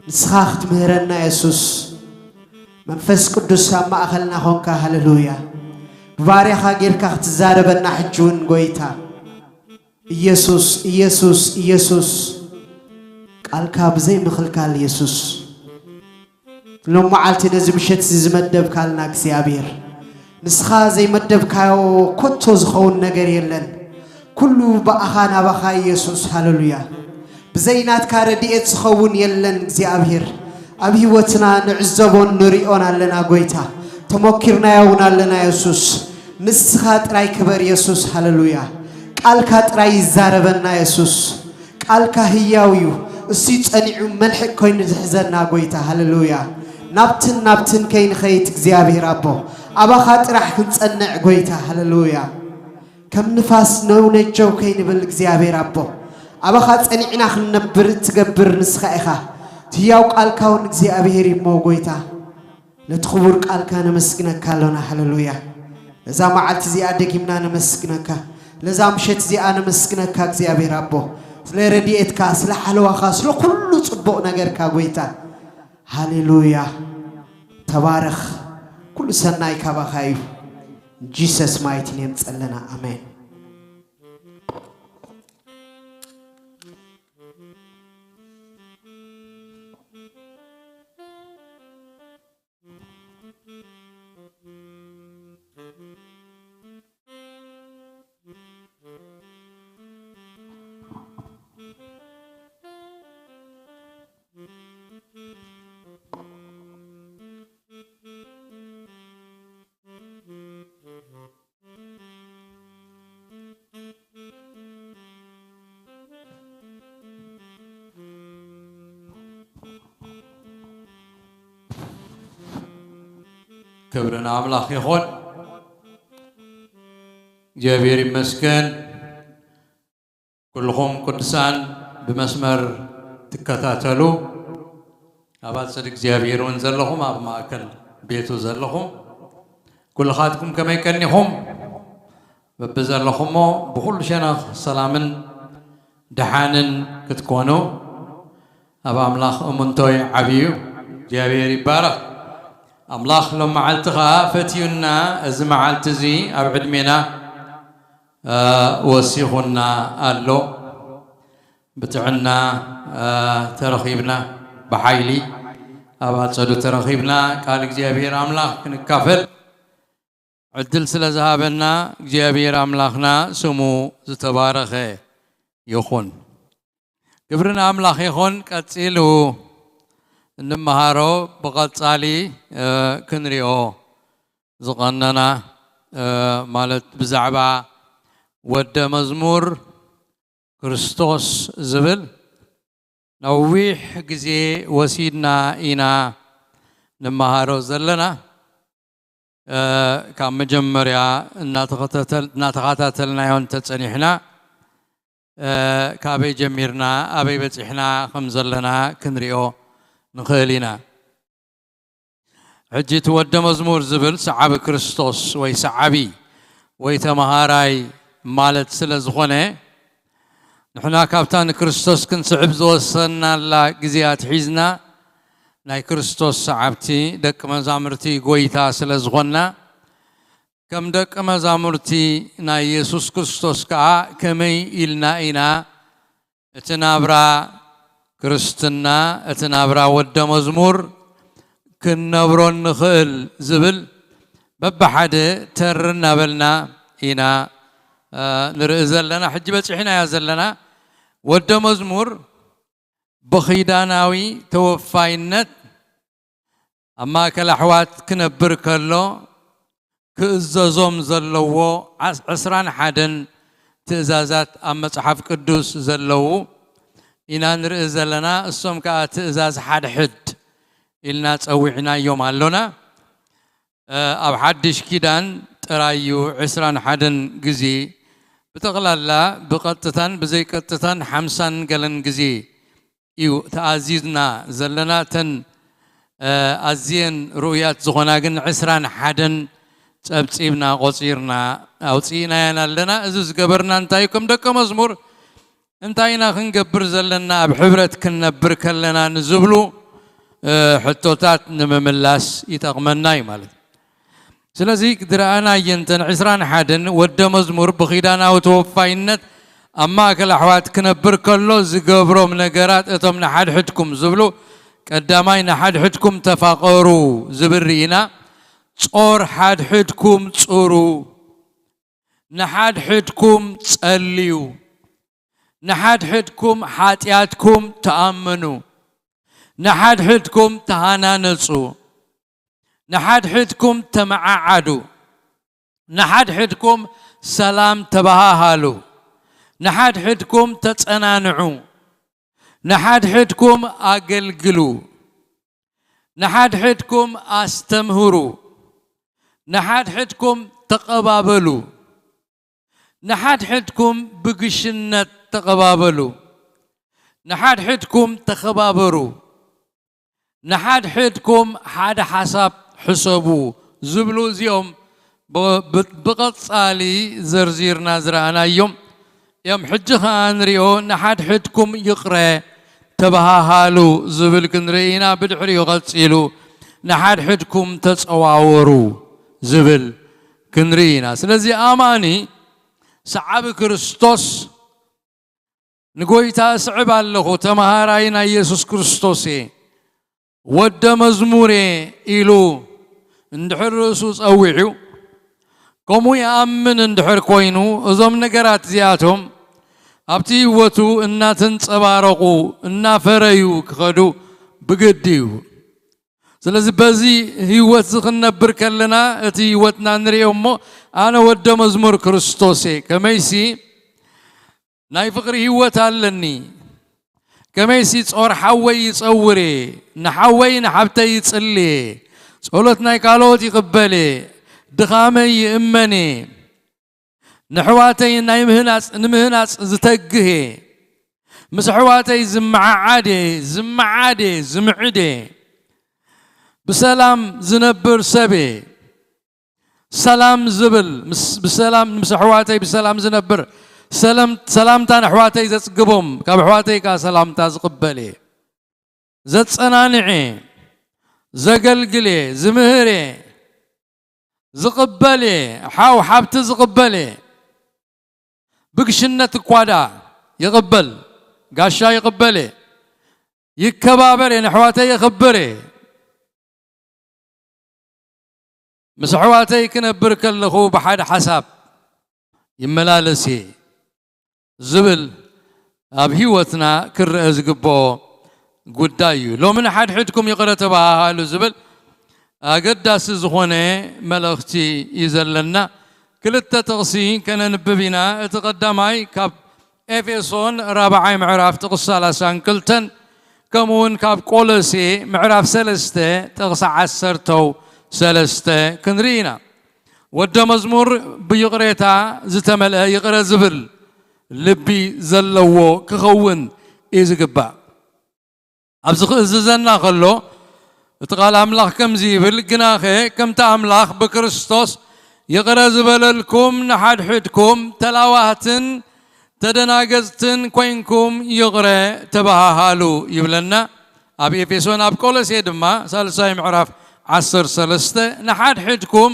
ንስኻ ክትምህረና ኢየሱስ መንፈስ ቅዱስ ኣብ ማእኸልና ኾንካ ሃሌሉያ ብባርያኻ ጌርካ ክትዛረበና ሕጁን ጎይታ ኢየሱስ ኢየሱስ ኢየሱስ ቃልካ ብዘይ ምኽልካል ኢየሱስ ሎም መዓልቲ ነዚ ምሸት ዝመደብካልና እግዚአብሔር ንስኻ ዘይመደብካዮ ኮቶ ዝኸውን ነገር የለን ኩሉ በኣኻ ናባኻ ኢየሱስ ሃሌሉያ ብዘይናትካ ረድኤት ዝኸውን የለን እግዚአብሔር ኣብ ህይወትና ንዕዘቦን ንሪኦን ኣለና ጎይታ ተሞኪርናዮ እውን ኣለና ኢየሱስ ንስኻ ጥራይ ክበር ኢየሱስ ሃሌሉያ ቃልካ ጥራይ ይዛረበና ኢየሱስ ቃልካ ህያው እዩ እሱ ጸኒዑ መልሕቅ ኮይኑ ዝሕዘና ጎይታ ሃሌሉያ ናብትን ከይንኸይት እግዚአብሔር ኣቦ ኣባኻ ጥራሕ ክንጸንዕ ጎይታ ሃሌሉያ ከም ንፋስ ነውነጀው ከይንብል እግዚአብሔር ኣቦ ኣባኻ ጸኒዕና ክንነብር ትገብር ንስኻ ኢኻ ትያው ቃልካ እውን እግዚአብሔር ይሞ ጎይታ ነቲ ክቡር ቃልካ ነመስግነካ ኣለና ሃሌሉያ ለዛ መዓልቲ እዚኣ ደጊምና ነመስግነካ ለዛ ምሸት እዚኣ ነመስግነካ እግዚአብሔር ኣቦ ስለ ረድኤትካ ስለ ሓለዋኻ ስለ ኩሉ ጽቡቕ ነገርካ ጎይታ ሃሌሉያ ተባረኽ ኩሉ ሰናይ ካባኻ እዩ ጂሰስ ማይቲ ኔም ጸለና አሜን ክብርን አምላክ ይሁን እግዚአብሔር ይመስገን ኩልኩም ቅዱሳን በመስመር ትከታተሉ አባት ጽድቅ እግዚአብሔር ወንዘለሁም ኣብ ማእከል بيتو زلهم كل خاتكم كما يكنيهم ببزلهم بكل شنا سلامن دحانن كتكونوا أبا أملاخ أمنتوي عبيو جابيري بارك أملاخ لما عالتها فتيونا إذا ما عالتزي أبعد منا وسيخنا قالوا بتعنا ترخيبنا بحيلي أبا تصدو ترخيبنا قال جابير أملاخ كنكافل عدل سلا ذهابنا جابير أملاخنا سمو زتبارخه يخون كبرنا أملاخ يخون كتسيلو نمهارو بقصالي كنريو زقننا مالت بزعبا ود مزمور كريستوس زبل نويح جزي وسيدنا إنا نمهارو زلنا كم مجمريا ناتقاتلنا يون تتصنيحنا كابي جميرنا أبي بتحنا خمزلنا كنريو نخلينا حجي تود مزمور زبل سعاب كريستوس وي سعابي وي تمهاراي مالت سلزخونه نحنا كابتن كريستوس كن صعب زوسنا لا جزيات حيزنا ناي كريستوس سعابتي دك مزامرتي قويتا سلزخونا كم دك مزامرتي ناي يسوس كريستوس كا كمي إلنا إنا اتنابرا كريستنا اتنابرا ود مزمور كنبرون نخل زبل ببحد ترنا بلنا إنا نرئزل لنا حج بتحنا يا زلنا ود مزمور بخيداناوي توفاينت أما كالأحوات كنبر كله كززوم زلوو عسران حدن تأزازات أما صحف قدوس زلوو إنا نرئزل لنا السوم كأتأزاز حد حد إلنا تسويحنا يوم علونا أو حدش كيدان ترايو عسران حدن جزي بتغلال بقطتان بزي قطتان حمسان قلن جزي يو تعزيزنا زلنا تن أزين رؤيات زغناقن عسران حدن تبتيبنا قصيرنا أو تينا ينالنا أزوز قبرنا انتايكم دكا مزمور انتاينا خنقبر زلنا بحبرة كنبر كلنا نزبلو حتوتات نمملاس يتغمناي مالت سلازي قدرانا ينتن عسران حدن ود مزمور بخيدانا وتوفاينت أما كل أحوات كنبر كله زقبرو من نقرات اتم نحد حدكم زبلو قداماي نحد حدكم تفاقروا زبرينا صور حد حدكم صورو نحد حدكم تسأليو نحد حدكم حاتياتكم تأمنوا نحد حدكم تهانانسو نحد حدكم تمععدو نحد حدكم سلام تباهالو نحد حدكم تتنانعو نحد حدكم أقلقلو نحد حدكم أستمهرو نحد حدكم تقبابلو نحد حدكم بقشنة تقبابلو نحد حدكم تخبابرو نحد حدكم حد حسب حسبو زبلو زيوم بقصالي زرزير نازرانا يوم حجها انريو نحد حدكم يقرأ تبهالو زبل كنرينا بدحريو غلصيلو نحد حدكم تتصواورو زبل كنرينا سلازي آماني سعب كريستوس نقويتا سعب اللهو تمهاراينا يسوس كريستوسي ود مزموري إلو اندحر رسوس أوعيو كمو يأمن اندحر كوينو ازم نقرات زياتهم ابتي وتو انا تنصبارقو انا فريو كخدو بقديو سلازي بزي هيوت زخنبر كلنا اتي هيوتنا نريو مو انا ود مزمور كريستوسي كميسي ناي فقري هيوت علني كميسي تصور حوي يصوري نحوي نحبتي يصلي صولتنا قالوت يقبلي دخامي يأمني نحواتي نمهناس زتقهي مسحواتي زمعادي زمعدي بسلام زنبر سبي سلام زبل بسلام مسحواتي بسلام زنبر سلام تان حواتي زتقبهم كاب حواتي كا سلام تازقبلي زتصنانعي زقلقلي زمهري زقبلي حاو حبت زقبلي بقشنة قوادا يقبل قاشا يقبلي يكبابري نحواتي يخبري مسحواتي كنبر كلخو بحد حساب يملالسي زبل اب هيوتنا كرئز قبو قدايو لو من حدكم يقرأ تباها هالو زبل قداس زخوني ملختي يزلنا كلتا تغسين كان نببنا تقدماي كاب افيسون رابعي معراف تقصى لسان كلتن كمون كاب قولسي معراف سلسته تغسى عسرتو سلسته كنرينا ود مزمور بيقريتا زتملأ يقرأ زبل لبي زلوو كخون إيزقبا أبزخ إززنا خلو تقال أملاخ كم زيبل قناخي كم تأملاخ بكريستوس يقرأ زبل لكم نحد حدكم تلاواتن تدناقزتن كوينكم يقرأ تبها هالو يبلنا أبي فيسون أبقول سيدما سالساي معرف عصر سلسته نحد حدكم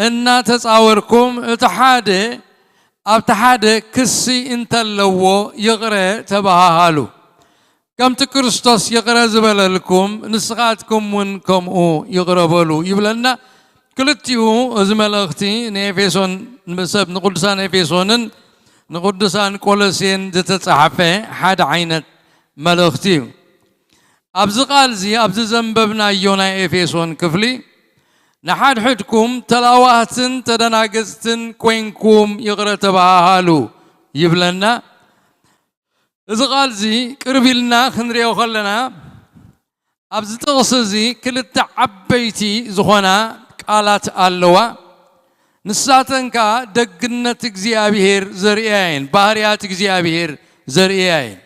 إن تصاوركم تحادي أب تحادي كسي انت اللو يقرأ تبها هالو كم تكريستوس يقرأ زبل لكم نسخاتكم منكم يقرأ بلو يبلنا كلتيو أزمل أختي نيفيسون بسبب نقدسان نيفيسون نقدسان كولسين تتصحفه حد عينت ملختيو أبز قال زي أبز زنببنا يونا إفيسون كفلي نحد حدكم تلاواتن تدناقزتن كوينكم يقرأ تبها هالو يبلنا إذا قال زي قربي لنا خنريو خلنا أبز تغسزي كل التعبيتي زخونا قالات اللوا نساتنكا دقنة اغزيابير زريين باريات اغزيابير زريين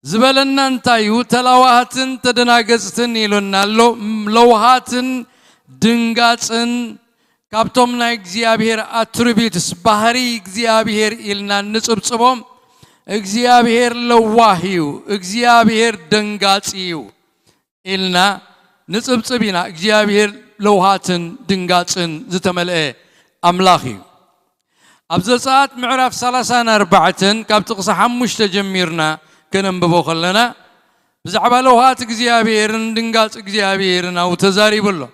زبلنا انتايو تلاواتن تدناقزتن يلونا لوهاتن دنقاتن كابتومنا اغزيابير اتربيتس بحري اغزيابير إلنا نصبصبهم اغزيابير لواهيو اغزيابير دنقاتيو إلنا نصبصبينا اغزيابير لوهاتن دنقاتن زتملئ أملاخي أبزلسات معرف 34 كابتقص حمش تجميرنا كننببو خلنا بزعبا لوهات اغزيابيرن دنقات اغزيابيرن أو تزاري بلو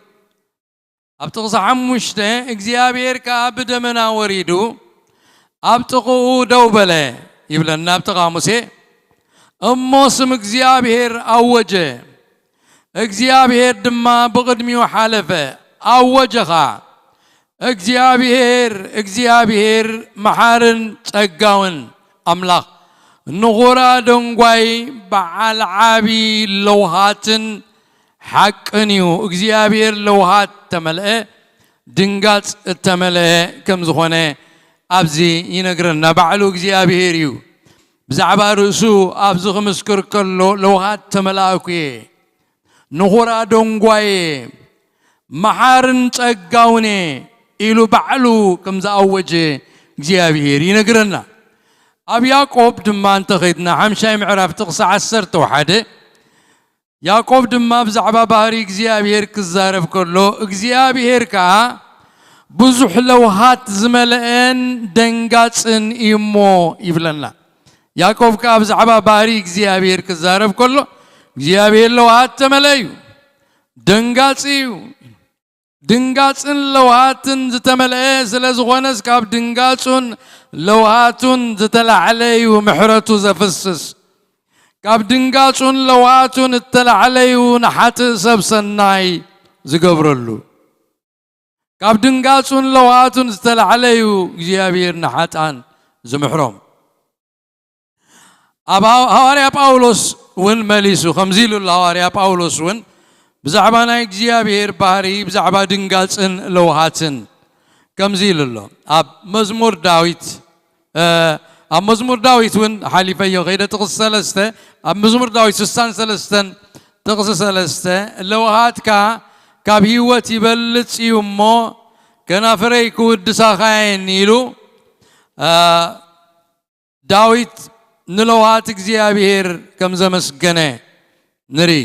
أبتقص حمش اغزيابير كابدمنا وريدو أبتقو دوبله يبلنا أبتقامسي أموسم اغزيابير أوجه اغزيابير دما بقدمي وحالفه أوجخا اغزيابير محارن تقاون أملاخ نغورا دنقواي بعال عابي لوهاتن حقنيو اغزيابير لوهات تملئ دنقات تملئ كم زخونه أبزي ينقرنا بعلو اغزيابيريو بزعبا رسو أبزغ مسكر كله لوهات تملأكوي نغورا دونغواي محارن تقاوني إلو بعلو كم زاوجي اغزيابير ينقرنا أب يعقوب دمان تخيدنا حمشاي معرف تقصى عسرت وحده يعقوب دما بزعبا باري اغزيابير كزارف كله اغزيابير كا بزح لوهات زملئن دنقاتن إيمو يبلنا يعقوب كا بزعبا باري اغزيابير كزارف كله اغزيابير لوهات تمليو دنقاتن لوهاتن زتملئ سلازغونس كاب دنقاتن لوهاتن زتلع عليو محرتو زفسس كاب دنقاتن لوهاتن اتلع عليو نحات سبسناي زقبرلو كاب دنقاتن لوهاتن زتلع عليو اغزيابير نحاتان زمحروم أبا هواريا باولوس ون مليسو خمزيلو الهواريا باولوس ون بزعبانا اغزيابير باري بزعبا دنقاتن لوهاتن كمزيل الله أب مزمور داويت أب مزمور داويت ون حالي فيو غير تقص سلسته أب مزمور داويت سستان سلستن تقص سلسته لو هاتكا كابهيوة يبلت يمو كنا فريك ودساخين نيلو داويت نلوهات እግዚአብሔር كم زمسجنه نري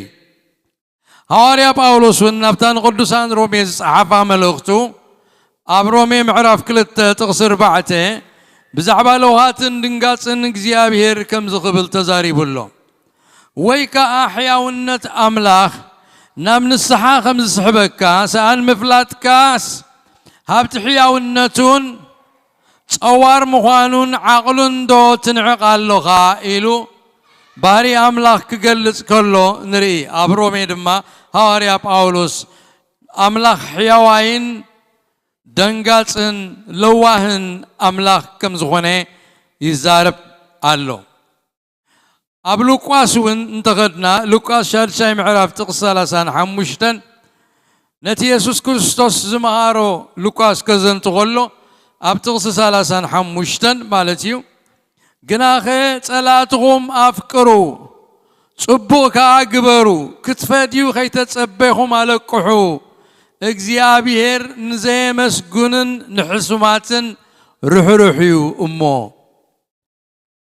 حواريا باولوس ونبتان قدسان رومي صحافة ملوختو أبرومي معرف كلت تقصر بعته بزعبا لوهات دنقاصن እግዚአብሔር كم زقبل تزاري بلو ويكا أحيا ونت أملاخ نامن الصحا خمس سحبكا سأل مفلات كاس هابت حيا ونتون صوار مخانون عقلون دو تنعق اللغة إلو باري أملاخ كقلت كله نري أبرومي دما هاريا باولوس أملاخ حيوين دنقاتن لواهن أملاخ كم زخوني يزارب اللو أب لوكاس وين انتقدنا لوكاس شاد شاي معرف تقصى لسان حمشتن نتي يسوس كريستوس زمهارو لوكاس كزن تقولو أب تقصى سلاسان حمشتن مالتيو جناخي صلاتهم أفكروا صبوكا أجبروا كتفاديو خيت تصبيهم على كحو እግዚአብሔር نزي مسجونن نحسماتن روحيو أمو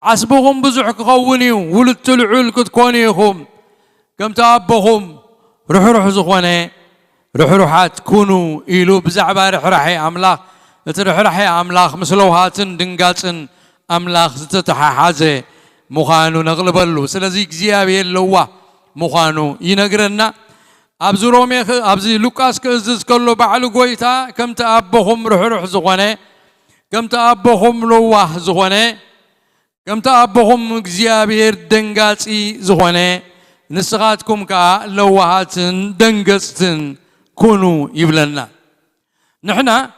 عصبهم بزح كخونيو ولدت العول كتكونيهم كم تأبهم روح زخوني روحات كونوا إلو بزعبا رحي أملاخ رحي أملاخ مسلوهاتن دنقاتن أملاخ ستتحا حازي مخانو نغلبلو سلازي እግዚአብሔር لوا مخانو ينقرنا أبزي رومي أبزي لوكاس كزز كله بعلو قويتا كم تأبهم روح زخوني كم تأبهم لوا زخوني كم تأبهم እግዚአብሔር دنقاتي زخوني نسخاتكم كا لوهاتن دنقستن كونوا يبلنا نحنا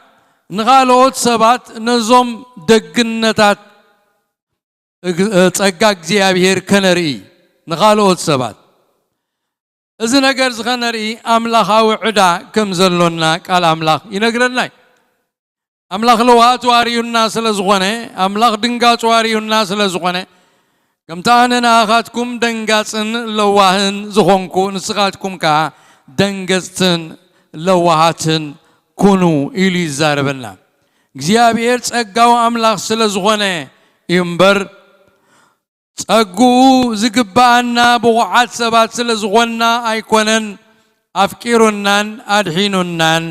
نغالوت سبات نزوم دقنتات ጸጋ እግዚአብሔር ከነርኢ نغالوت سبات إذا نجر زخنري أملاخ أو عدا كم زلنا قال أملاخ ينقرنا أملاخ لوهات واري الناس لزغنة أملاخ دنقات واري الناس لزغنة كم تاننا أخاتكم دنقاتن لوهن زغنكو نسخاتكم كا دنقاتن لوهاتن كونوا إلي زاربنا እግዚአብሔር ጸጋው أملاخ ስለዝኾነ ينبر ጸጉ ዝግባአና በውዓት ሰባት ስለዝኾና ኣይኮነን ኣፍቂሩናን ኣድሒኑናን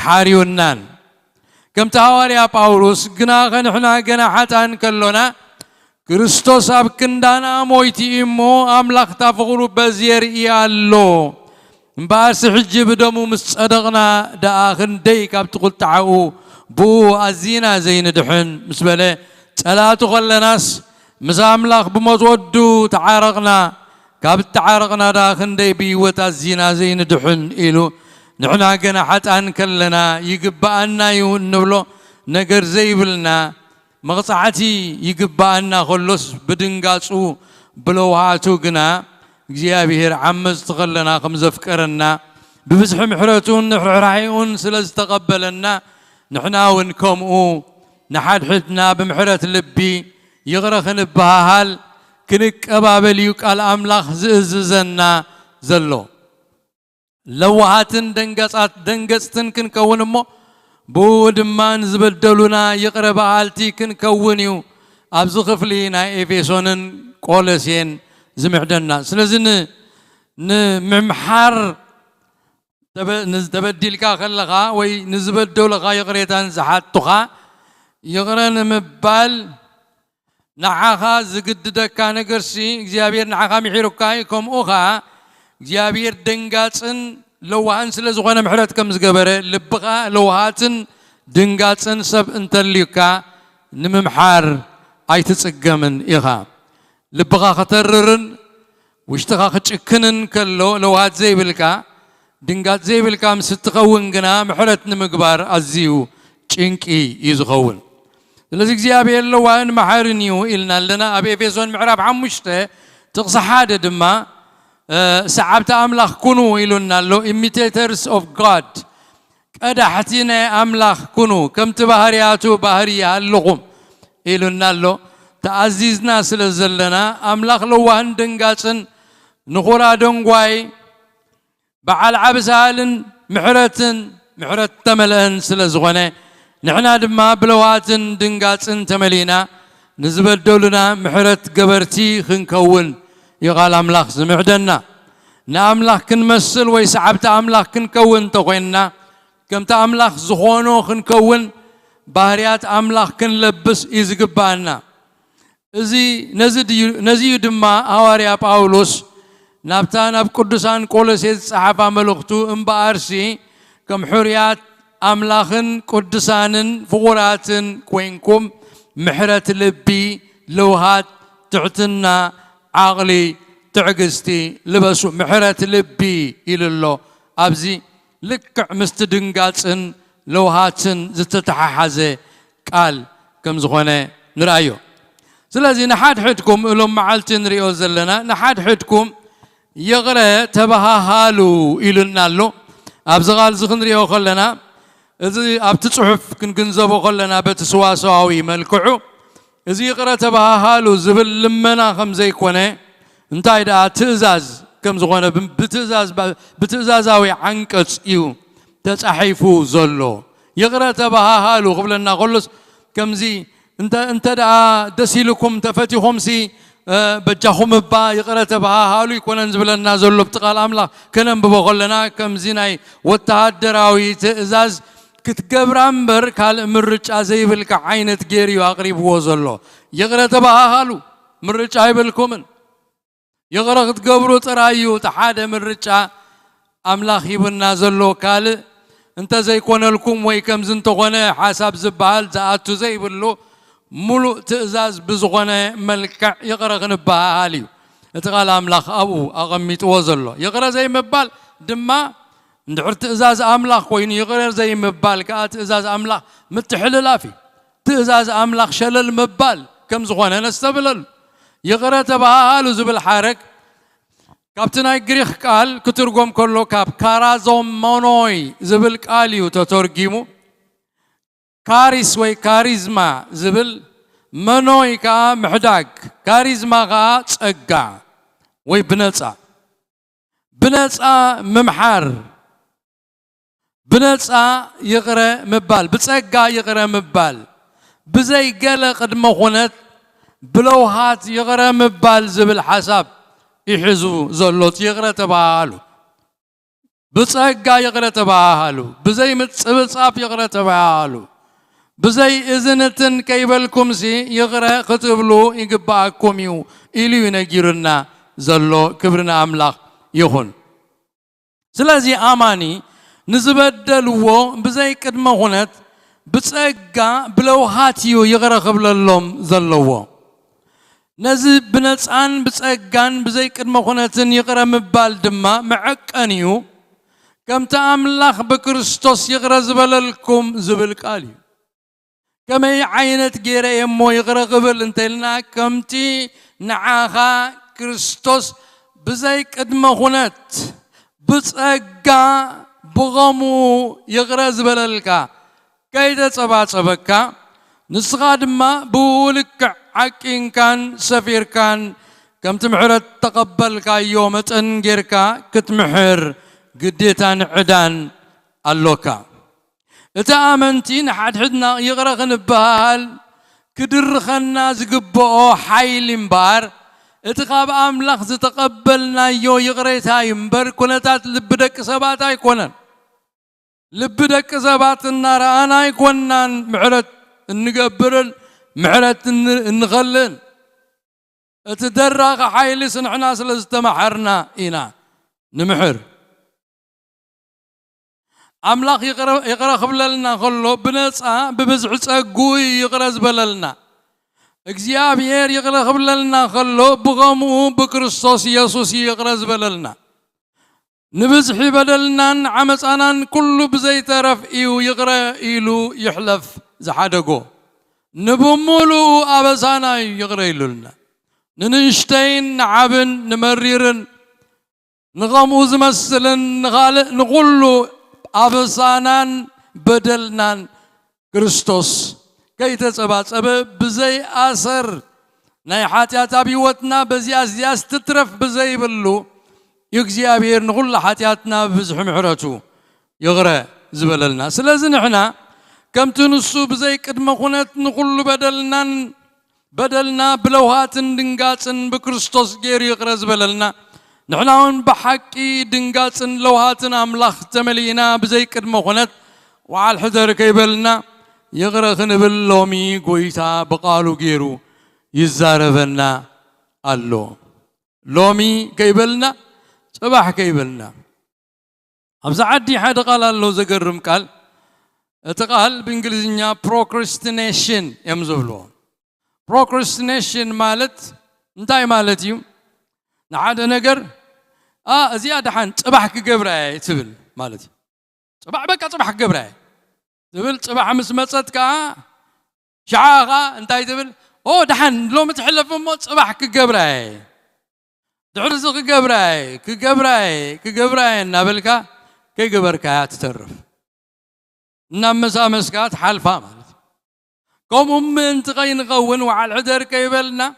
ሓሪዩናን ከምቲ ሃዋርያ ጳውሎስ ግና ከንሕና ገና ሓጣን ከሎና ክርስቶስ ኣብ ክንዳና ሞይቲ እሞ ኣምላኽ ታፍቕሩ በዝየርኢ ኣሎ እምበኣርሲ ሕጂ ብደሙ ምስ ጸደቕና ደኣ ክንደይ ካብቲ ቁልጣዓኡ ብኡ ኣዚና ዘይንድሕን ምስ በለ ጸላቱ ኸለናስ مس أملاخ بموتودو تعارقنا كابت تعارقنا دا خندي بيوت الزينا زين دحن إلو نحنا جنا حتى أنكلنا يقبأنا يونبلو نجر زيبلنا مقطعتي يقبأنا خلص بدنقاسو بلوهاتو جنا جيابير عمز تغلنا خمس فكرنا بفسح محرتون نحرعيون سلز تقبلنا نحنا ونكمو نحد حدنا بمحرة لبي يغرخن بهال كنك أبابل يقال أملاخ ززنا زلو لوهاتن دنقصتن كن كونمو بود ما نزبدلونا يقرب حالتي كن كونيو أبزو خفلينا إفيسونن قولسين زمحدنا سلزن نمحار نزبدل كا خلقا وي نزبدل لغا يقريتان زحات تخا يقرن مبال نعاها زقددك كان قرسي እግዚአብሔር نعاها محيركاي كم أخا እግዚአብሔር دنقاتن لوهان سلزغنا محرت كم زقبره لبغا لوهاتن دنقاتن سب انتليكا نممحار أي تسقمن إخا لبغا خطررن واشتغا خشكنن كلو لوهات زي بالكا دنقات زي بالكا مستقون قنا محرت نمقبار أزيو چنكي يزغون لذلك እግዚአብሔር لوان محارنيو إلنا لنا أبي إفيسون معراب عمشته تقصى حادة دما سعبت أملاخ كونوا إلنا لو imitators of God كده حتينا أملاخ كونوا كم تبهرياتو بهريا اللغم إلنا لو تعزيزنا سلزلنا أملاخ لوان دنقاتن نخورا دونغواي بعل عبسالن محرت تملأن سلزغنة نحنا دما بلواتن دنقاتن تملينا نزبدلنا محرت قبرتي خنكون يقال أملاخ زمعدنا نأملاخ كنمثل ويسعبت أملاخ كنكون تغينا كم تأملاخ زخونو خنكون باريات أملاخ كنلبس إزقبانا نزي دما هواريا باولوس نابتان أب قدسان قولسيت صحابة ملوختو امبارسي كم حريات أملاخن قدسانن فغوراتن كوينكم محرت لبي لوهات تعتنا عقلي تعقستي لبسو محرت لبي إلى الله أبزي لك مستدنقاتن لوهاتن زتتححزي قال كم زغونة نرأيو سلازي نحاد حدكم إلهم معالتين ريو زلنا نحاد حدكم يغرى تبها هالو إلنا له أبزغال زخن ريو خلنا إذا أبتصحف كنزبو خلنا بتسواساوي ملكعو إذا يغرى تبها هالو زبل لمنا خمزي كونه انتاي دا تزاز كم زغونه بتزازاوي عنكت إيو تتحيفو زلو يغرى تبها هالو قبلنا خلص كمزي انت دا دسيلكم تفتيهم سي بجاهم با يقرأ تبها هالو يكون نزبل النازل بتقال أملا كنن ببغلنا كم زيناي والتهدراوي تأزاز كتقبر أمبر كال مرج أزي بالك عينة جيري وأقرب وزلو يقرأ تبها هالو مرج أي بالكمن يقرأ كتقبرو ترايو تحاد مرج أملا خيب النازلو كال انت زي كون لكم ويكم زنتو غنى حساب زبال زاتو زي بلو ملو تأزاز بزغنة ملكع يقرأ غنبها هاليو اتقال أملاخ أبو أغميت وزلو يقرأ زي مبال دما ندعر تأزاز أملاخ وين يقرأ زي مبال كات تأزاز أملاخ متحل لافي تأزاز أملاخ شلل مبال كم زغنة نستبلل يقرأ تبها هالو زبل حارك كابتناي جريخ قال كترجم كله كاب كارازوم مونوي زبل قاليو تترجمو كاريس وي كاريزما زبل منوي كا محداق كاريزما غا تصقع وي بنصا ممحر بنصا يقرا مبال بتصقع يقرا مبال بزي قال قدم خونت بلوهات يقرا مبال زبل حساب يحزو زلوت يقرا تبالو بتصقع يقرا تبالو بزي متصاب يقرا تبالو بزي إذنتن كيبلكم سي يغرى خطبلو يقبعكم يو إلي ينجرنا زلو كبرنا أملاخ يخون سلازي آماني نزبدلو بزي كدما هونت بتسقى بلوهاتيو يغرى قبل اللوم زلو نزب بنتسان بتسقان بزي كدما هونتن يغرى مبال دما معكانيو كم تأملاخ بكريستوس يغرى زبللكم زبلكاليو كما عينت غير يمو يغرى قبل انتلنا كمتي نعاها كريستوس بزي قدما هونت بتسقى بغمو يغرى زبللكا كايدا صباصبكا نسخا دما بولك عقين كان سفير كان كم تمحرت تقبلكا يوم تنغيركا كتمحر قديتان عدان اللوكا اتامنتين حد حدنا يغرق نبهال كدرخنا زقبو حيل مبار اتقاب املاخ تقبلنا يو يغريتها يمبر كونتات لبدك سبات يكونن لبدك سبات النار انا يكونن معرت نقبرن معرت نغلن اتدرق حيل سنحنا سلستمحرنا انا نمحر أملاخ يقرأ قبلنا خلو بنصا ببزع صقوي يقرأ زبللنا اكزيابير يقرأ قبلنا خلو بغمو بكريستوس يسوس يقرأ زبللنا نبزح بدلنا عمصانا كل بزي طرف ايو يقرأ ايلو يحلف زحدقو نبمولو ابسانا يقرأ لنا ننشتين نعبن نمريرن نغمو زمسلن نقولو أبسانان بدلنان كريستوس كي تتصبع بزي أثر ناي حاتيات أبيوتنا بزياز تترف بزي بلو يجزيابير نقول حاتياتنا بزح محرته يغرى زبللنا سلازن احنا كم تنسو بزي قدم خونت نقول بدلنا بلوهات دنقاتن بكريستوس غير يغرى زبللنا نحن بحكي دنقاتن لوهاتنا املاخ تملينا بزي قدم خونت وعلى الحذر كيبلنا يغرى خنبل لومي قويتا بقالو غيرو يزاربنا الله لومي كيبلنا صباح كيبلنا أبزع عدي حد قال الله زقرم قال اتقال بإنجليزية procrastination يمزولو procrastination مالت انتاي مالتيو نعاد نجر زيادة حن صباح كجبراي تبل مالتي صباح بقى صباح كجبراي تبل صباح مسمصت كا شعاغا انتاي تبل دحن لو متحلف مو صباح كجبراي دعرز كجبراي نابلكا كي جبركا تترف نمسا مسكات حلفا مالت قوم انت غين غون وعلى العذر كيبلنا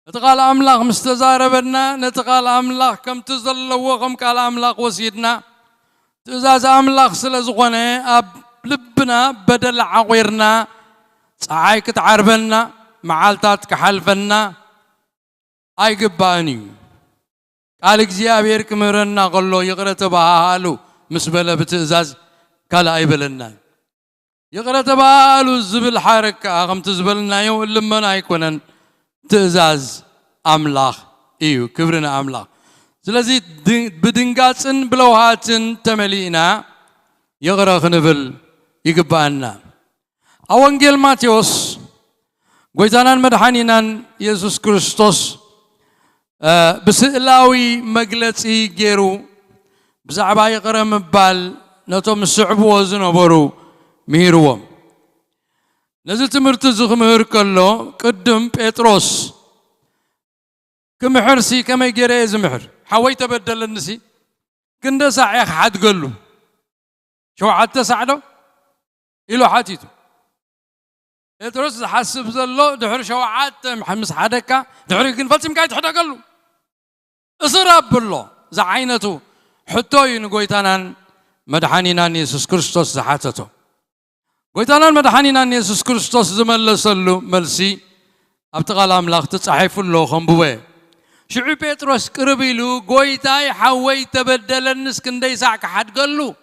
نتقال املاق مستزاربنا نتقال املاق كم تزلوهم قال املاق وسيدنا تزاز املاق سلازغونه اب لبنا بدل عويرنا صعاي كتعربنا معالتات كحلفنا اي قباني قال እግዚአብሔር ክምረና قالو يقرا تبالو مسبله بتزاز قال ايبلنا يقرا تبالو زبل حركه اقم تزبلنا يو لمن ايكونن تزاز املاح ايو كبرنا املاح ስለዚህ بدنقاصن بلوهاتن تملينا يقرا خنبل يقبانا اونجيل ماتيوس ጎይታናን መድኃኒናን ኢየሱስ ክርስቶስ بسئلاوي مجلسي جيرو بزعبا يقرم بال نتوم السعبو وزنبرو ميروم نزلت مرتزخ مهر كله قدم بيتروس كم حرسي كم يجريز محر حويت بدل النسي كندا ساعة حد قله شو حتى ساعده إلو حاتيتو بيتروس حسب زلو دحر شو حتى محمس حدكا دحر يمكن فلسم قاعد حدا قله اسراب بالله زعينته حتى ينقويتانا مدحانينا يسوس كريستوس زحاتته قويتانا مدحانينا يسوس كريستوس زملسلو ملسي ابتغال املاخ تصحيف له خنبوه شعو بيتروس قربيلو قويتاي حوي تبدل النس كندي ساعك حد قالو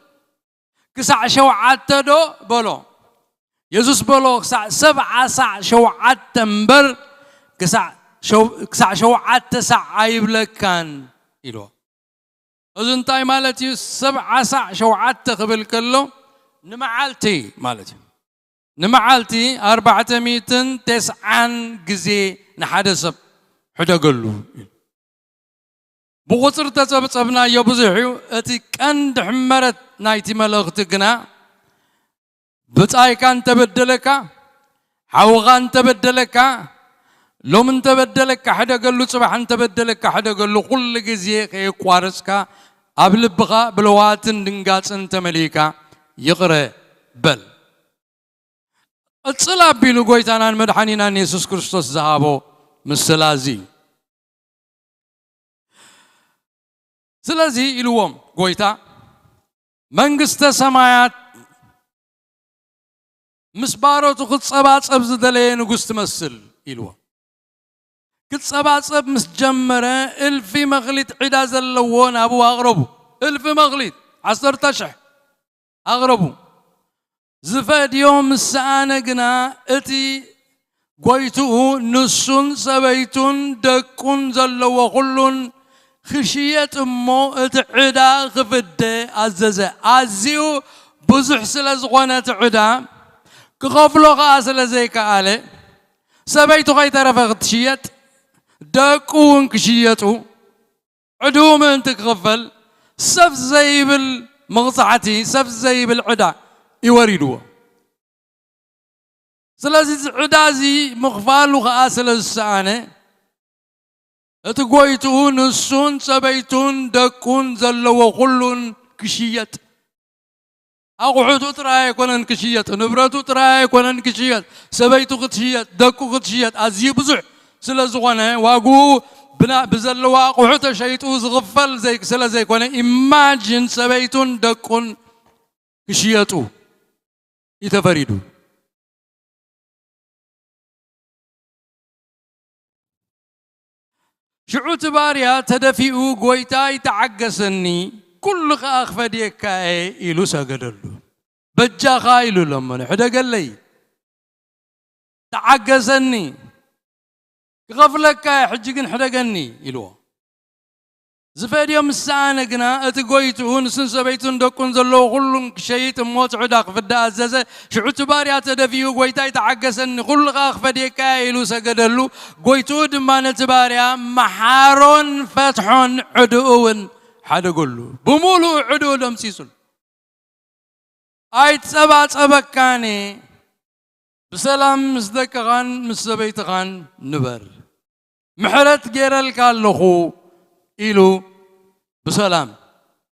كسع شوعات دو بلو يسوس بلو سبع ساع شوعات تنبر كسع شوعات تسع عيبلك كان إلو أذن تاي مالتي 7 ساع شوعات تقبل كله نمعالتي مالتي نمعالتي 409 جزي نحدث حدا قلو بغطر تسبنا يبزحيو اتي كند حمرت نايتي ملغتقنا بتاي كان تبدلك حوغان تبدلك لو من تبدلك حدا قال له صباح انت بدلك حدا قال له كل جزيه يقارسك قبل بغا بلواتن دنقاص انت مليكا يقرا بل اتصلا بيلو قويتانا مدحانينا يسوس كريستوس زهابو مسلازي سلازي الوم قويتا منغست سمايات مسبارو تخط صبات صبز دلي نغس تمثل الوم كل صباصب مسجمره الف مغليت عدا زلوون ابو اغربو الف مغليت 10 تشح اغربو زفاد يوم السانه قنا اتي قويتو نسون سبيتون دكون زلو كلن خشيه امو اتعدا خفد عززه ازيو بزح سلازغونه عدا كغفلو غاسل زي قاله سبيتو غي ترفغت شيت داكون كشيتو عدوم انت تغفل سف زي بالمغصعتي سف زي بالعدا يوريدو سلازي عدازي مغفال وغاسل السانه اتقويتو نسون سبيتون داكون زلو كلن كشيت اقعدو تراي كونن كشيت نبرتو تراي كونن كشيت سبيتو كشيت داكو كشيت ازي بزح سلازغونه واغو بنا بزلوا قحوت شيطو زغفل زي سلا زي كونه imagine سبيتون دقون كشياتو يتفريدو شعوت باريا تدفيو قويتاي تعقسني كل خاخ فديك إلو سجدلو بجا خايلو لما حدا قال لي تعقسني غفلك حجكن حدا قني إلو زفاد يوم الساعة قنا أتقويتون سنسبيتون دكون زلو كلن شيء موت عداق في الدازة شعوت باريا تدفيو قويتاي تعقسني كل خاخ فديك إلو سجدلو قويتو دمان تباريا محارون فتحون عدوون حدا قولو بمولو عدو دمسيسون آيت سبا كاني بسلام مصدقان مسبيتغان نبر محرت جيرل كاللخو إلو بسلام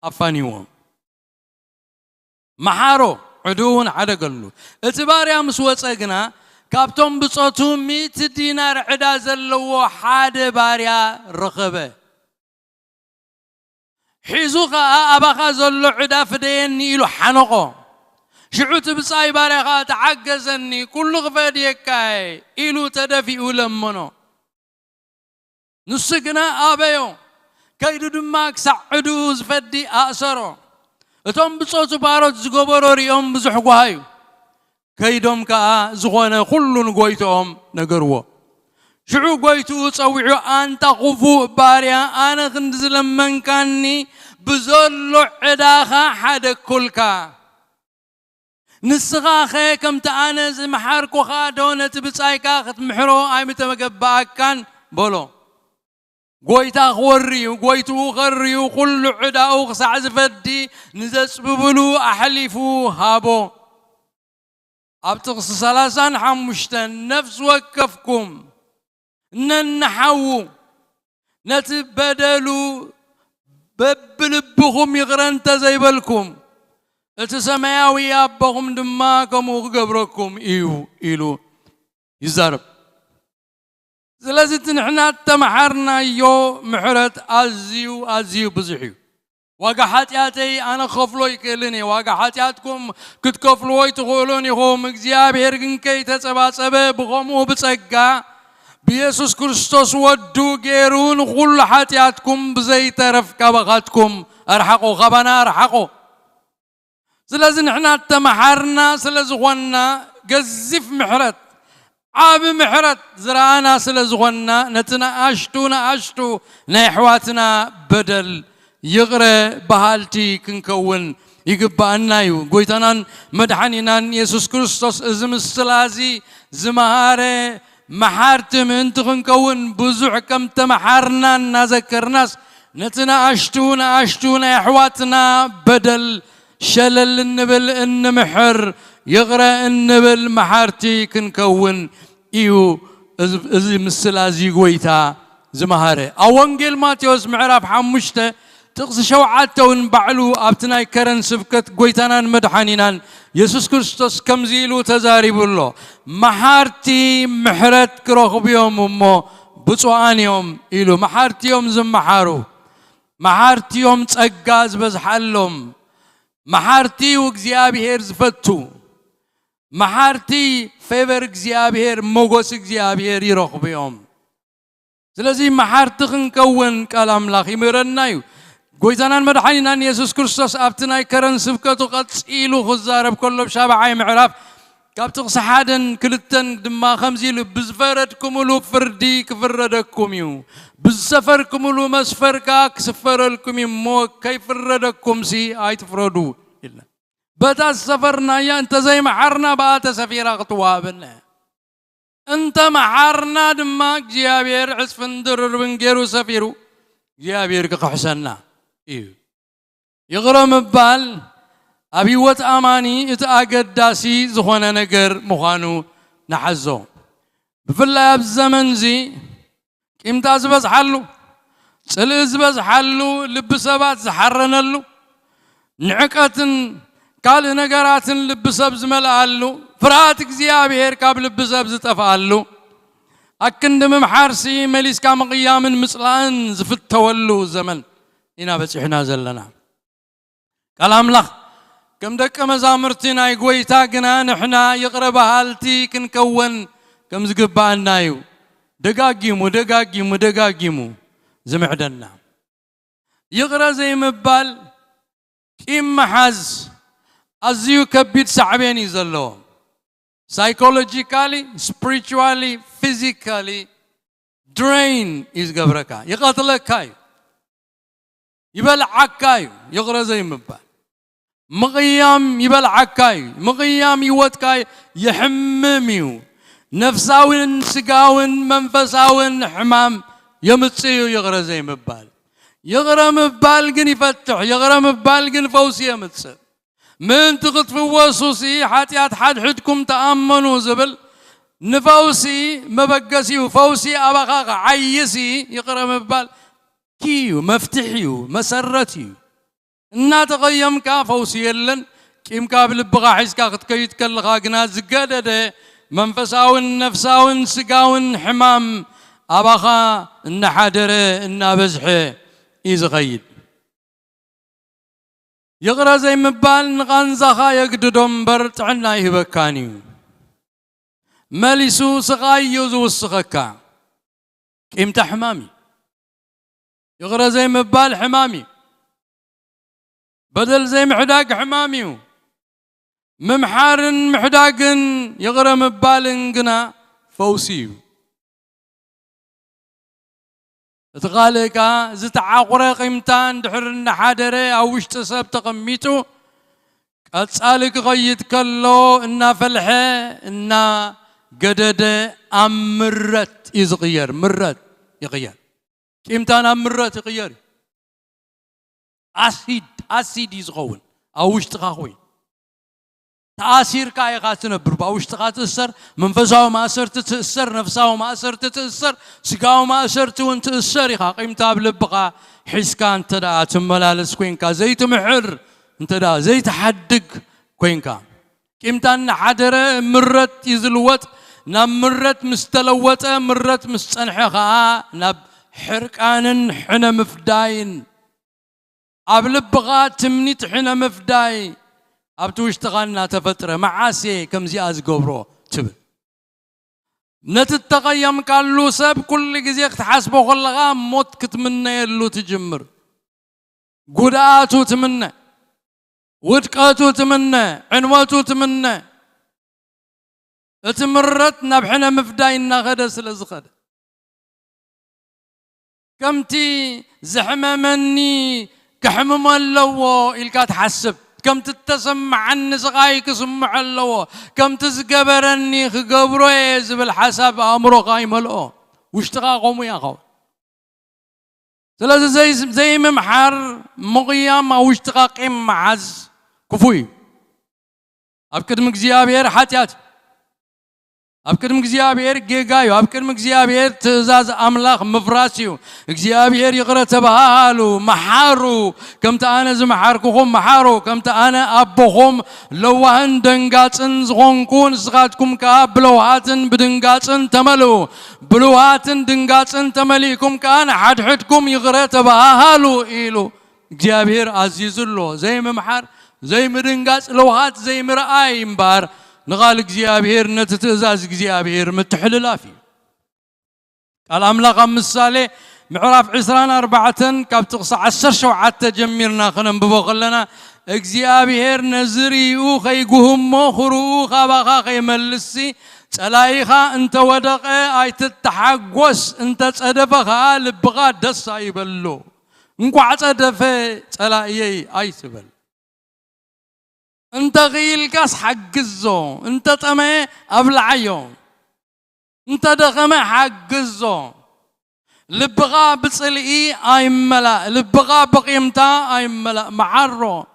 أفانيوم محارو عدوون حدا قولو اتباريا مسوات اقنا كابتون بصوتو 100 دينار عدا زلو حدا باريا رخبه حيزوخا أباخا زلو عدا فديني إلو حنقو شعوت بصاي باريخا تعقزني كل غفاديك إلو تدفئ لمنو نسقنا آبيو كيدو دماك سعدو زفدي أأسرو اتوم بصوتو باروت زقبرو ريوم بزحقو هايو كيدوم كا زغوانا كلن قويتهم نقروا شعو قويتو تصوعو أنت قفو باريا أنا خندز لمن كاني بزلو عداخا حدا كلكا نسخاخي كم تانز محاركو خادونة بتصايكا خت محرو اي متمقباك كان بولو قويتا خوريو قويتو خريو كل عداو خسع زفدي نزس ببلو أحلفو هابو أبتغس 35 نفس وكفكم ننحو نتبدلوا ببلبهم يغرن تزيبلكم التسماوي أبهم دماكم وقبركم إيلو يزرب زلازت نحنا تمحرنا يو محرت أزيو بزحيو وقحاتياتي أنا خفلو يكلني وقحاتياتكم كنت كفلو يتقولوني هم اكزياب هيرقن كي تتبع سبب غمو بتسقى بيسوس كريستوس ودو جيرون كل حاتياتكم بزي ترف كبغاتكم أرحقوا خبنا أرحقوا سلازن احنا تمحرنا سلازغونا قزف محرت عاب محرت زرانا سلازغونا نتنا أشتو نحواتنا بدل يغرى بهالتي كنكون يقبأنا يو قويتنان مدحنينان يسوس كريستوس ازم السلازي زمهاري محارتم انت كنكون بزوع كم تمحرنا نذكرناس نتنا أشتو نحواتنا بدل شلل النبل النمحر يغرى النبل محارتي كنكون إيو إذا مسلازي قويتا زمهاري أوانجيل ماتيوس معرف حمشته تقص شوعاتون بعلو أبتناي كرن سبكت قويتانان مدحانينان يسوس كريستوس كمزيلو تزاريب الله محارتي محرت كروخ بيوم أمو بطوانيوم إلو محارتي يوم زم محارو محارتي يوم تأقاز بزحلهم محارتي وغزيابير زفتو محارتي فيبر غزيابير موغوس غزيابير يروخ بيوم سلازي محارتي خنكون كلام لاخ يمرنايو قويتانان مدحانينان يسوس كريستوس أبتناي كرن سبكتو قد سئيلو خزارب كله بشابعاي معراف كابتغ سحادن كلتن دما خمزيلو بزفردكم ولو فردي كفردكم يو بزسفركم ولو مسفركا كسفرلكم يمو كيف فردكم سي آي تفردو إلا بتا سفرنا يا انت زي محرنا باتا سفيرا غطوابنا انت محرنا دماك جيابير عسفندر بنجيرو سفيرو جيابير كحسنا إيو يغرم بال أبي وات أماني إتأكد داسي زخوانا نجر مخانو نحزو بفلا بزمن زي إمتاز بس حلو سلز بس حلو لبسبات زحرنلو نعكاتن قال نجراتن لبسب زملالو فراتك زيابير قبل لبسب زتفعلو أكن دم حارسي مليس كام قيام مسلان زفت تولو زمن هنا بس إحنا زلنا كلام لخ كم دك مزامرتنا يقوي تاجنا نحنا يقرب هالتي كنكون كم زقبان نايو دقاقيمو زمعدنا يقرا زي مبال كيم محز أزيو كبير صعبين يزلو psychologically spiritually physically drain is قبركا يقتلك كاي يبلعك كاي يقرا زي مبال مقيام يبلعك كاي مقيام يوت كاي يحمميو نفساون سقاون منفساون حمام يمتصيو يقرا زي مبال يقرا مبال قن يفتح يقرا مبال قن فوسي يمتص من تغطف وصوصي حاتيات حد حدكم تأمنوا زبل نفوسي مبقسي وفوسي أبقى عيسي يقرا مبال كيو مفتحيو مسرتيو النا تغيم كا فوسي يلن كيم كابل بغا حيسكا قد كلغا قنا زقادة منفساون نفساون سقاون حمام أبقى النحادرة النابزحة يزغيد يقرا زي مبال نغانزخا يقددهم برت عنا يهبكانيو ماليسو سغاي يوزو السغكا كيمتا حمامي يقرا زي مبال حمامي بدل زي محداق حماميو ممحارن محداقن يقرا مبالن قنا فوسيو تغاليكا زتعاقرة قيمتان دحرن حادرة أو اشتسب تقميتو أتسألك غيد كلو إنا فلحة إنا قددة أمرت يزغير مرت يغير قيمتان أمرت يغير أسيد يزغون أو اشتغاوين تأثير كاي قاتنا بربا واشتغا تأثر منفساو ما أثر تتأثر نفساو ما أثر تتأثر سقاو ما أثر تون تأثر يخا قيمتا بلبقى حسكان تدا تملالس كوينكا زي تمحر انتدا زي تحدق كوينكا قيمتا حدر مرت يزلوت ناب مرت مستلوت مرت مستنحخا ناب حركان حنا مفداين أبلبقى تمنيت حنا مفداين أبتو اشتغلنا تفترة معاسي كم زي أزقبرو تبل نتتقيم قالو سب كل جزيك تحاسبو خلقا موت كتمنى يلو تجمر قداتو تمنى ودقاتو تمنى عنواتو تمنى اتمرتنا بحنا مفداينا غدا سلزخد كمتي زحمة مني كحمم اللو إلقا تحسب كم تتسمع عن سقايك سمع الله كم تزقبرني خقبرو يزب الحسب أمره قايم له واشتغى قوم يا قوم ثلاثة زي ممحر مقيام أو اشتغى قيم معز كفوي أبكر مكزيابير حاتيات أبكر مكزيابير جيجايو أبكر مكزيابير تزاز أملاخ مفراسيو مكزيابير يقرأ تبهالو محارو كم تأنا زمحاركم محارو كم تأنا أبوهم لو هندنقاتن زغنكون سغاتكم كاب لوهاتن بدنقاتن تملو بلوهاتن دنقاتن تمليكم كان حدكم يقرأ تبهالو إيلو مكزيابير عزيز الله زي ممحار زي مرنقات لوهات زي مرآي مبار نقال እግዚአብሔር ነትእዛዝ እግዚአብሔር متحلل فيه قال أملاق مثالي معراف 24 كاب تقصى 17 جميرنا خننببو خلنا እግዚአብሔር نزريو خيقهم مخرو خباخا خيملسي تلايخا انت ودق اي تتحقوس انت تصدفخا لبغا دس يبلو انكو عصدفه تلايي اي تبل انت غيل كاس حقزو انت طمع ابلعيو انت دغمه حقزو لبغا بصلئي اي ملا لبغا بقيمتا اي ملا معرو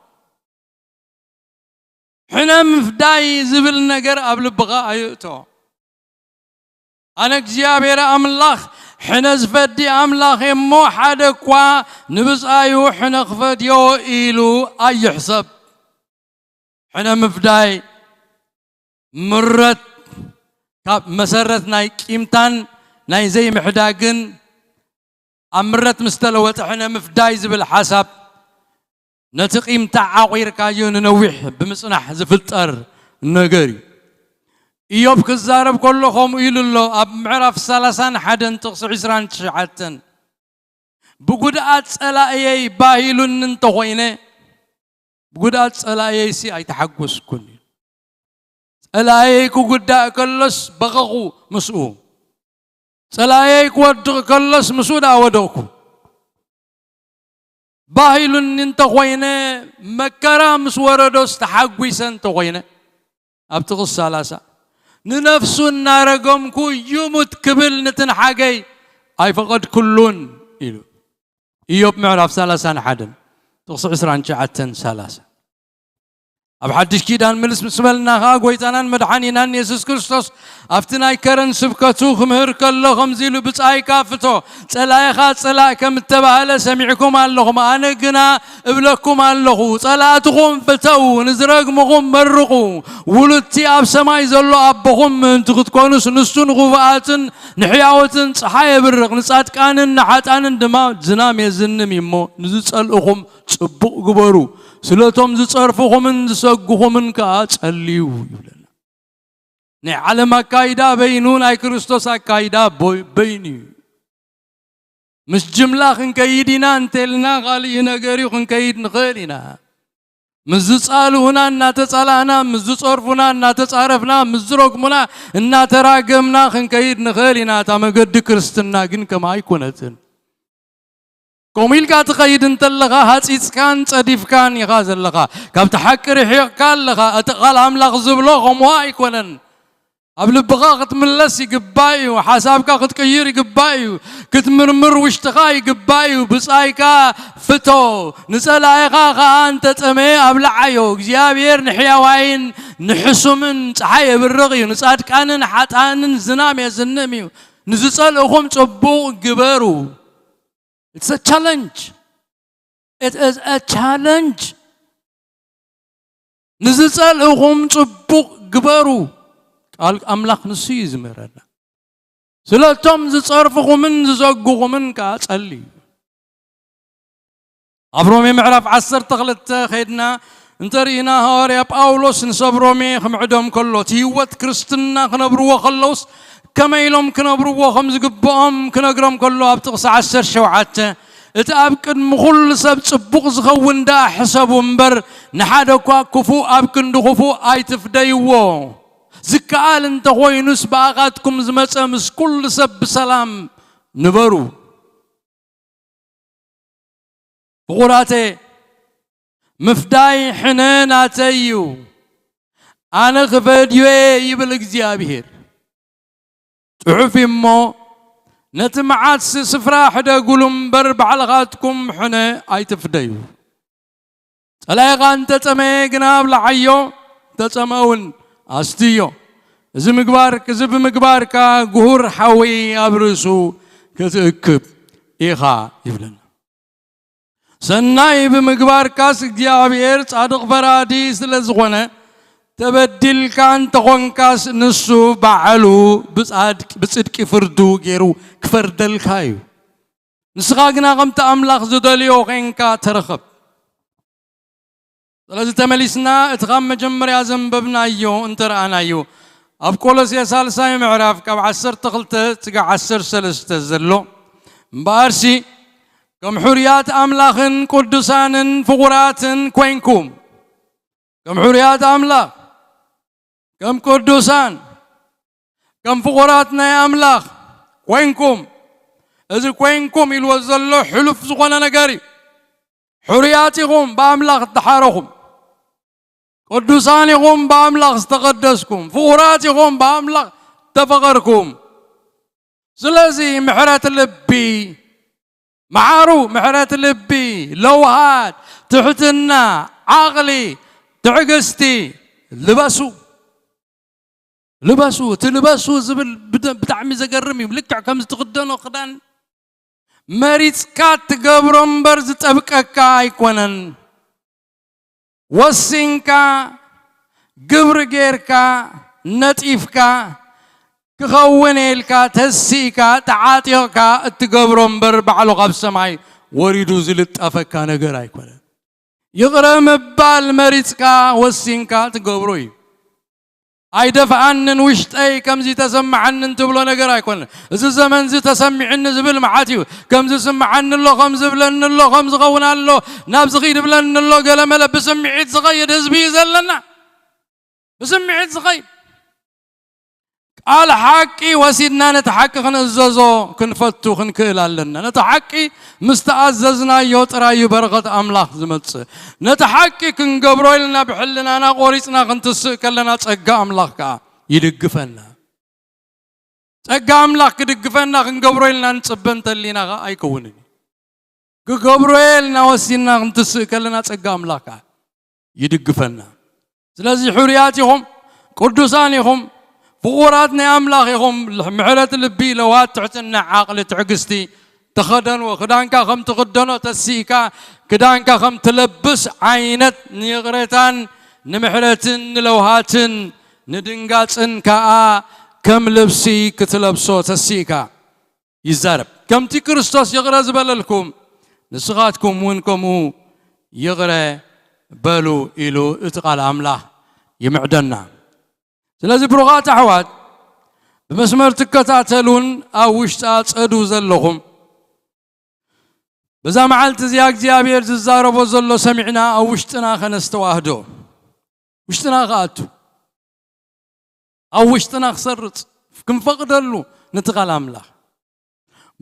حنا مفداي زبل نجر قبل بغا ايتو انا እግዚአብሔር املاخ حنا زفدي املاخ مو حدا كوا نبص ايو حنا خفديو ايلو اي حسب حنا مفداي مرت كاب مسرت ناي قيمتان ناي زي محداقن أمرت مستلوة إحنا مفدايز بالحسب نتقيم تعاقير كاجون نوح بمصنح زفلتر نجري إيوب كزارب كلهم يقول له أب معرف سلسان حدن تقص عسران تشعتن بقدات سلايي باهلون ننتوينه بقدات سلايي سي أي تحقس كوني سلايي كقدا كلش بقو مسؤول سلايي كود كلش مسؤول أودوكو باهلون ننتوينه مكرام سوردوس تحقسن توينه أبتقص سلاسة ننفسو نارقم كو يموت قبل نتنحاقي أي فقد كلون إلو إيوب معرف سلاسان حدن تقص عسران شعتن سلاسة أب حدش كيدان ملس مسملنا غاق ويتانان مدحانينان يسوس كريستوس أفتناي كرن سبكتو خمهر كله خمزيلو بتاي كافتو تلاي خات تلاي كم تبهل سمعكم اللهم أنا قنا ابلكم اللهو تلاتكم فتو نزرق مغم مرقو ولتي أب سماي زلو أبهم من تغتكونس نسون غفاتن نحياوتن صحايا برق نسات كانن نحاتانن دما زنام يزنم يمو نزل أخم تبق قبرو سلطهم زصرفهم من زسقهم من كات الليو يبلنا نعلم كايدا بينون أي كريستوس كايدا بيني مش جملة خن كايدنا انتلنا غالينا غري خن كايد نغالينا مش زصالونا ناتصالانا مش زصرفنا ناتصارفنا مش زرقمنا ناتراقمنا خن كايد نغالينا تام قد كريستنا جن كما يكونتن كوميل كات قيد انت لغا هاتيس كان صديف كان يغاز لغا كابت حكر يحيق كان لغا اتقال املاق زبلوغم واي كونن قبل بغاقت ملس يقبايو حسابك تقير يقبايو كتمرمر واشتغا يقبايو بصايكا فتو نسال ايغا انت تمي ابلعيو اغزيابير نحيا واين نحسو من صحاي بالرغي نصاد كانن حاتانن زنام يزنميو نزصلهم صبو قبرو. It's a challenge. It is a challenge. نزل أقوم تبوق قبرو قال أملاك نسيز مرنا سلطهم زصرفهم من زقهم من كاتسلي أبرومي معرف عصر تغلط خيدنا انترينا هاري باولوس نصبرومي خمعدهم كله تيوت كريستنا خنبروا خلوس كما يلوم كنبروا خمس قبام كنقرم كله أبتقص عسر شوعته اتأبكن مخل سب صبغ زخون دا حسب ومبر نحادكوا كفو أبكن دخفو آي تفديوو زكال انت خوينوس باغاتكم زمسامس كل سب بسلام نبرو بغراتي مفداي حناناتيو أنا خفديو يبلغ زيابير تعرفي مو نتمعات سفرا حدا قولوا مبر بعلغاتكم حنا اي تفديو الايغا انت تمي قناب لعيو تتمون استيو زي مقباركا قهور حوي ابرسو كتأكب ايخا يبلن سناي بمقباركا سكديابير صادق فرادي سلزغونه تبدل كان تكون كاس نسو بعلو بصدق فردو غيرو كفردل كايو نسخاقنا قمت أملاخ زدليو غينكا ترخب لازم تمليسنا اتغام مجمر يا زنببنا ايو انتر انا ايو ابقولس يا سالساي معراف كاب عسر تغلت تقع عسر سلسة زلو مبارسي كم حريات أملاخن قدسان فقرات كوينكم كم حريات أملاخ كم قدوسان كم فقراتنا يا أملاخ وينكم إذا وينكم يلوزلوا حلف زغنا نقاري حرياتكم بأملاخ تحاركم قدوسانكم بأملاخ تقدسكم فقراتكم بأملاخ تفقركم سلازي محرات اللبي معارو محرات اللبي لوهات تحتنا عقلي تعقستي لباسو تلباسو زبل بتعمي زقرمي بلكع كم تقدنو خدان مريت كات قبرم برز تبككا يكونن وسنكا قبر غيركا نتيفكا كخون إلكا تسيكا تعاطيكا تقبرون بر بعلو غاب سماي وريدو زلت أفكا نقراي كولا يغرم بالمريتكا والسينكا تقبروي أي دفعنن وشت أي كم زي تسمع عنن تبلو نقراي كولا إذا زمن زي تسمع عن زبل معاتيو كم زي سمع عن الله خمس بلن الله خمس غونا الله نابز غير بلن الله قال ملا بسمعيت صغير هزبي زلنا بسمعيت صغير قال حقي وسيدنا نتحقق نززو كنفتو خنكيل لنا نتحقي مستعززنا يوترا يبرغت املاح زمتص نتحقي كنقبرو لنا بحلنا انا قوريصنا كنتسك لنا صقا املاح كا يدغفنا صقا املاح كدغفنا كنقبرو لنا نصبنت لينا ايكونني كقبرو لنا وسيدنا كنتسك لنا صقا املاح كا يدغفنا ስለዚህ حرياتهم قدوسانهم فقوراتنا أملاخهم محلة اللبي لوات تعتنا عقل تعقستي تخدن وخدانكا خم تخدنو تسيكا كدانكا خم تلبس عينت نيغريتان نمحلتن نلوهاتن ندنقاتن كا كم لبسي كتلبسو تسيكا يزارب كم تي كريستوس يغرى زبللكم نسغاتكم وينكمو يغرى بلو إلو اتقال أملاح يمعدنا ስለዚህ ብሩኻት ኣሕዋት ብመስመር ትከታተሉን ኣብ ውሽጣ ፀዱ ዘለኹም በዛ መዓልቲ እዚኣ እግዚኣብሔር ዝዛረቦ ዘሎ ሰሚዕና ኣብ ውሽጥና ከነስተዋህዶ ውሽጥና ከኣቱ ኣብ ውሽጥና ክሰርፅ ክንፈቕደሉ ነቲ ቃል ኣምላኽ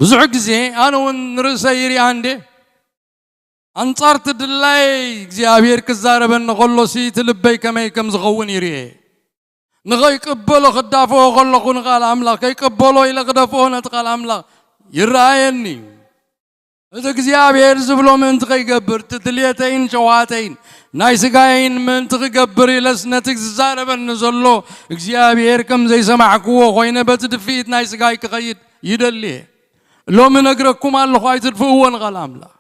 ብዙሕ ግዜ ኣነ እውን ንርእሰይ ይሪኣ እንዴ ኣንጻር ትድላይ እግዚኣብሔር ክዛረበኒ ከሎሲ እቲ ልበይ ከመይ ከም ዝኸውን ይርአ نغاي قبلو خدافو خلقو نقال أملاك كي قبلو إلى خدافو نتقال أملاك يرايني إذا كزياب يرزبلو من تغي قبر تدليتين شواتين نايس قاين من تغي قبر إلى سنتك زارب النزلو كزياب يركم زي سمعكو خوينة بتدفيت نايس قاي كغيد يدلي لو من أقرأكم الله خايت الفوان قال أملاك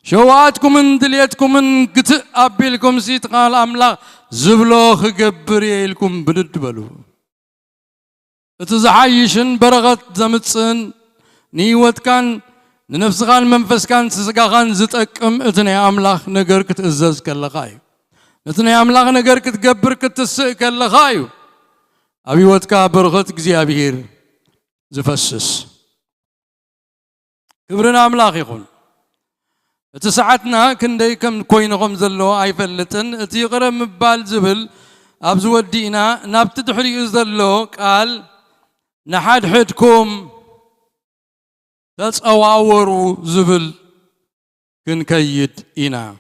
شواتكم من دليتكم من قتء أبيلكم سيت قال أملاك زبلو خقبر يلكم بدد بلو اتزحايشن برغت زمتسن نيوت كان نفس غان منفس كان سسقاغان زتأكم اتني أملاك نقر كتأزز كاللغايو اتني أملاك نقر كتقبر كتسق كاللغايو أبي واتكا برغت كزيابير زفسس كبرنا أملاك يقول تسعتنا كندي كم كوينهم زلوا أي فلتن تيغرى مبال زبل أبزو الدينا نبت تحري زلوا قال نحد حدكم تتصوروا زبل كن كيد إنا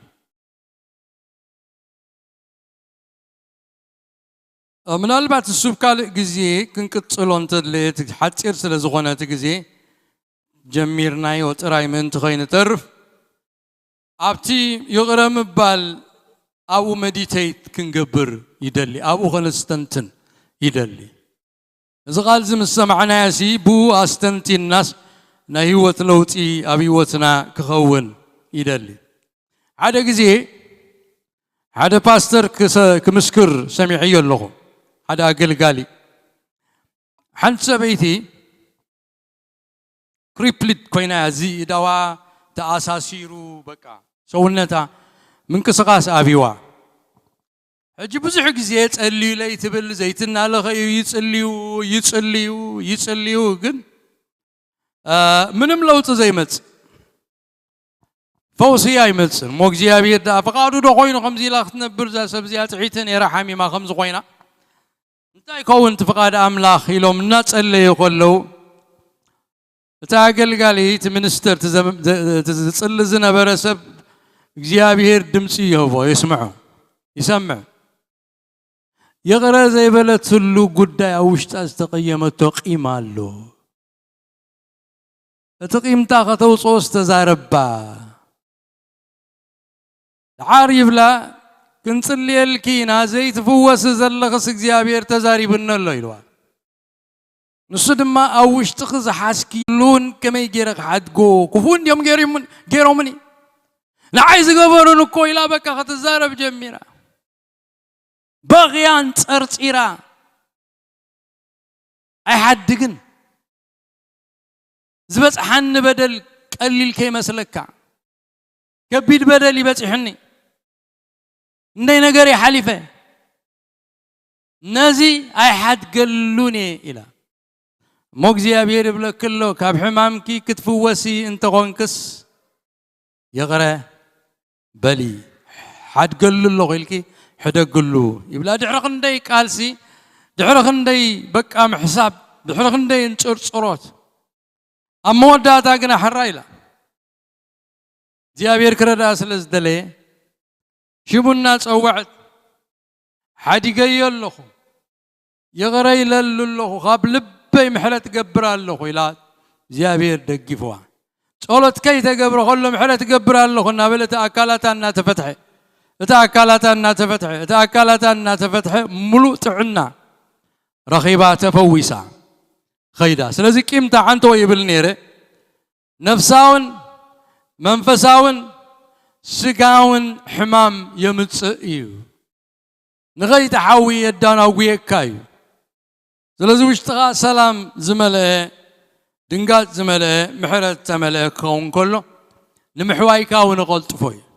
من البعض السبكال جزء كن كتصلون تدلت حتى يرسل زغنة جزء جميرنا يوتراي من تغين ترف أبتي يغرم بال أو مديتيت كنجبر يدلي أو خلستنتن يدلي إذا قال زم السمعنا يسي بو أستنتي الناس نهيوت لوتي أبيوتنا كخون يدلي هذا جزء هذا باستر كمسكر سمعي اللغة هذا أقل قالي حنت بيتي كريبلت كوينا زي دوا تأساسيرو بكا سونتا من كسقاس أبيوا هجي بزح جزيت اللي لا يتبل زيتنا لغي يتسليو جن منم لو تزيمت فوسي أيمت موجزيا بيدا فقالوا ده خوينا خمسي لاختنا برزا سبزيات عيتن يرحمي ما خمس خوينا انتي كون تفقاد أملاخ يلوم الناس اللي يقولوا تاقل قالي تمنستر تزل زنا برسب እግዚአብሔር ድምጽ ይሁን ይስማው ይሰማ يغرى زي بلد سلو قدا أوشت أستقيم تقيم له تقيم تاخذ وصوص تزاربا عارف لا كنت اللي الكينا زي تفوس زلغس እግዚአብሔር تزاري بنلو يلوا نصد ما أوشت خز حاسكي لون كما يجرق حدقو كفون يوم جيرو مني لا عايز قبرون كويلا بك خطزارب جميرا بغيان ترتيرا أي حد جن زبط حن بدل قليل كي مسلك كبيد بدل يبص حني ندي نجاري حليفة نازي أي حد قلوني إلى مجزي أبير بلا كله كاب حمامكي كتفوسي أنت غنكس يغرى بلي حد قل له غيلكي حدا قلو يبلا دعرق ندي كالسي دعرق ندي بقى محساب دعرق ندي نشر صروت أما وداتا كنا حرايلا زيابير كردا أسلز دلي شبو الناس أوعد حد يقيل له يغرى يلل له خاب لبي محلة تقبر له إلى زيابير دقفوا صولت كي تقبر خلو محلة تقبر له نابلة أكالاتنا تفتحي تأكلتنا تفتح تأكلتنا تفتح ملوء عنا رخيبات فويسا خيدا سلازي كيمتا عنتو يبلنيره نفساون منفساون سقاون حمام يمتصئيو نغيت حاوي يدانا ويكايو سلازي وشتغا سلام زملاء دنقات زملاء محرة زملاء كون كله نمحواي كاون قلت فوي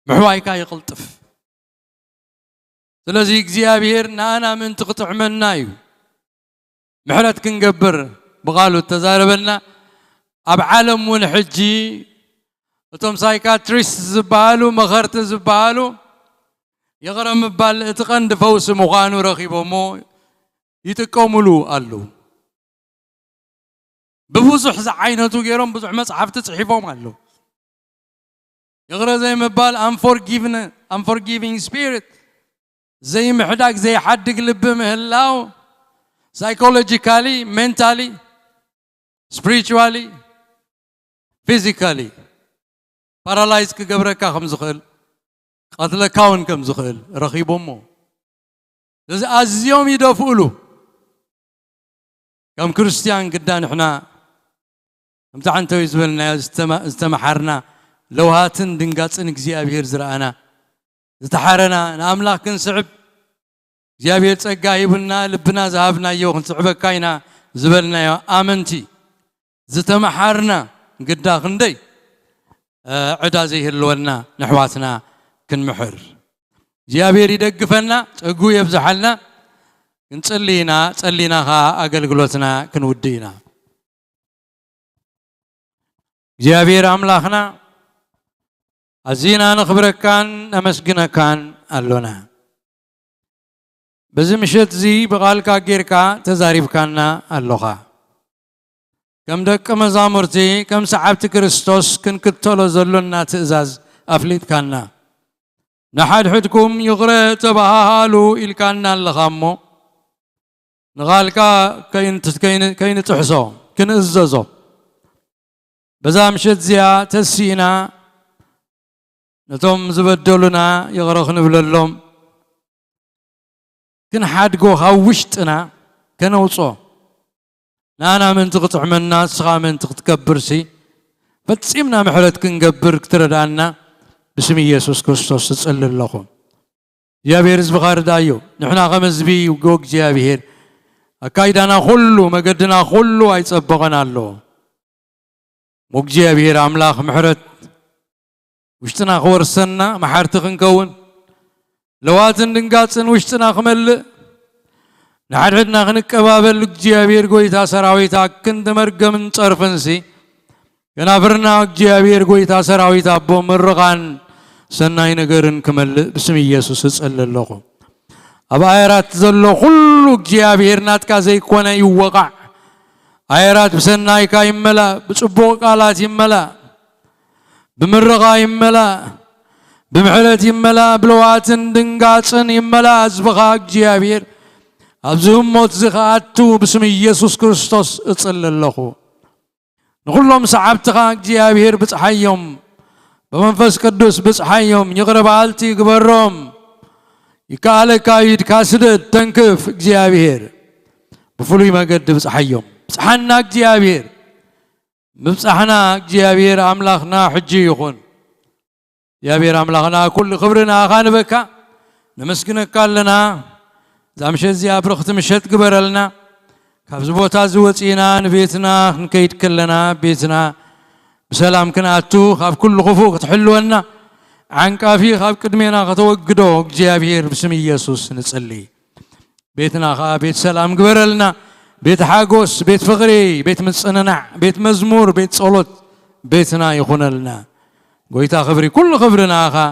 محوايكا يقلطف سلازي اغزيابير نانا من تقطع منايو محرت كنقبر بقالو تزاربنا اب عالم ونحجي وتم سايكاتريست زبالو مغرت زبالو يغرم بال اتقند فوس مغانو رخيبو مو يتقوملو قالو ببوزح عينتو غيرهم بزح مصحف تصحيفهم قالو يغرى زي ما بال unforgiving spirit زي محداك زي حد قلب مهلاو psychologically mentally spiritually physically paralyzed كقبرك كم زخل قتل كون كم زخل رخيب أمه لذا أزيوم يدفعلو كم كريستيان قدان إحنا امتحان تويزبلنا استمحرنا لو هاتن دنقاطن እግዚአብሔር ዝራአና ዝተሓረና ንኣምላኽ ክንስዕብ እግዚአብሔር ጸጋ ይብና ልብና ዝሃብና ይው ክንስዕበካ ኢና ዝበልናዮ ኣመንቲ ዝተመሓርና ግዳ ክንደይ ዕዳ ዘይህልወና ንሕዋትና ክንምሕር እግዚአብሔር ይደግፈና ጸጉ የብዛሐልና ክንጽልይና ጸሊናኻ ኣገልግሎትና ክንውድይና እግዚአብሔር ኣምላኽና أزينا نخبركان أمسجنكان اللونا بزمشت زي بقالكا غيركا تزاريبكانا اللغة كم دك مزامرتي كم سحبت كريستوس كن كتلو زلنا تأزاز أفليت كانا نحد حدكم يغرى تبهالو إلكانا اللغامو نغالكا كين تحسو كن إزازو بزمشت زيا تسينا نتوم زبدلنا يغرق نبللهم كن حدقو خوشتنا كنوصو نانا من تقطع من الناس سغا من تكبرسي فتسيمنا محلت كنقبر كتردانا باسم يسوع كريستوس تسأل لكم يا بيرز بغار دايو نحنا غمز بي وقوق يا بير أكايدنا خلو مقدنا خلو هيتصبغنا له موج يا بير أملاخ محرت وشتنا خورسنا محارتخن كون لواتن دنقاتن وشتنا خمل نحرحدنا خنك بابل جيابير قويتا سراويتا كنت مرقم صرفنسي كنافرنا جيابير قويتا سراويتا بو مرغان سناي نقرن كمل بسم يسوس اسأل اللهم أبا آيرات زلو كل جيابير ناتكا زي كونا يوقع آيرات بسناي كا يملا بصبوق قالات يملا بمرغا يملا بمحلت يملا بلواتن دنقاتن يملا أزبغا جيابير أبزهم موت زخاتو باسم يسوع كريستوس اتصل الله نقول لهم سحبتها جيابير بصحيهم بمنفس قدوس بصحيهم يقرب عالتي قبرهم يكالك كايد كاسد تنكف جيابير بفلوي ما قد بصحيهم بصحنا جيابير بصحنا جيابير أملاخنا حجي يخون جيابير أملاخنا كل خبرنا خانبك نمسكنك قال لنا زامشت زي أبرخت مشت قبر لنا كابزبوتا زوتينا نبيتنا نكيد كلنا بيتنا بسلام كناتو خاف كل غفوق تحلونا عنك في خاف قدمينا كتوقدو እግዚአብሔር بسم يسوع نصلي بيتنا خا بيت سلام قبرلنا بيت حاجوس بيت فقري بيت مصننع بيت مزمور بيت صلوت بيتنا يكون لنا قويتا خبري كل خبرنا خا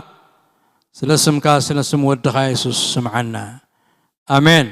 سلسم ودخا يسوع سمعنا آمين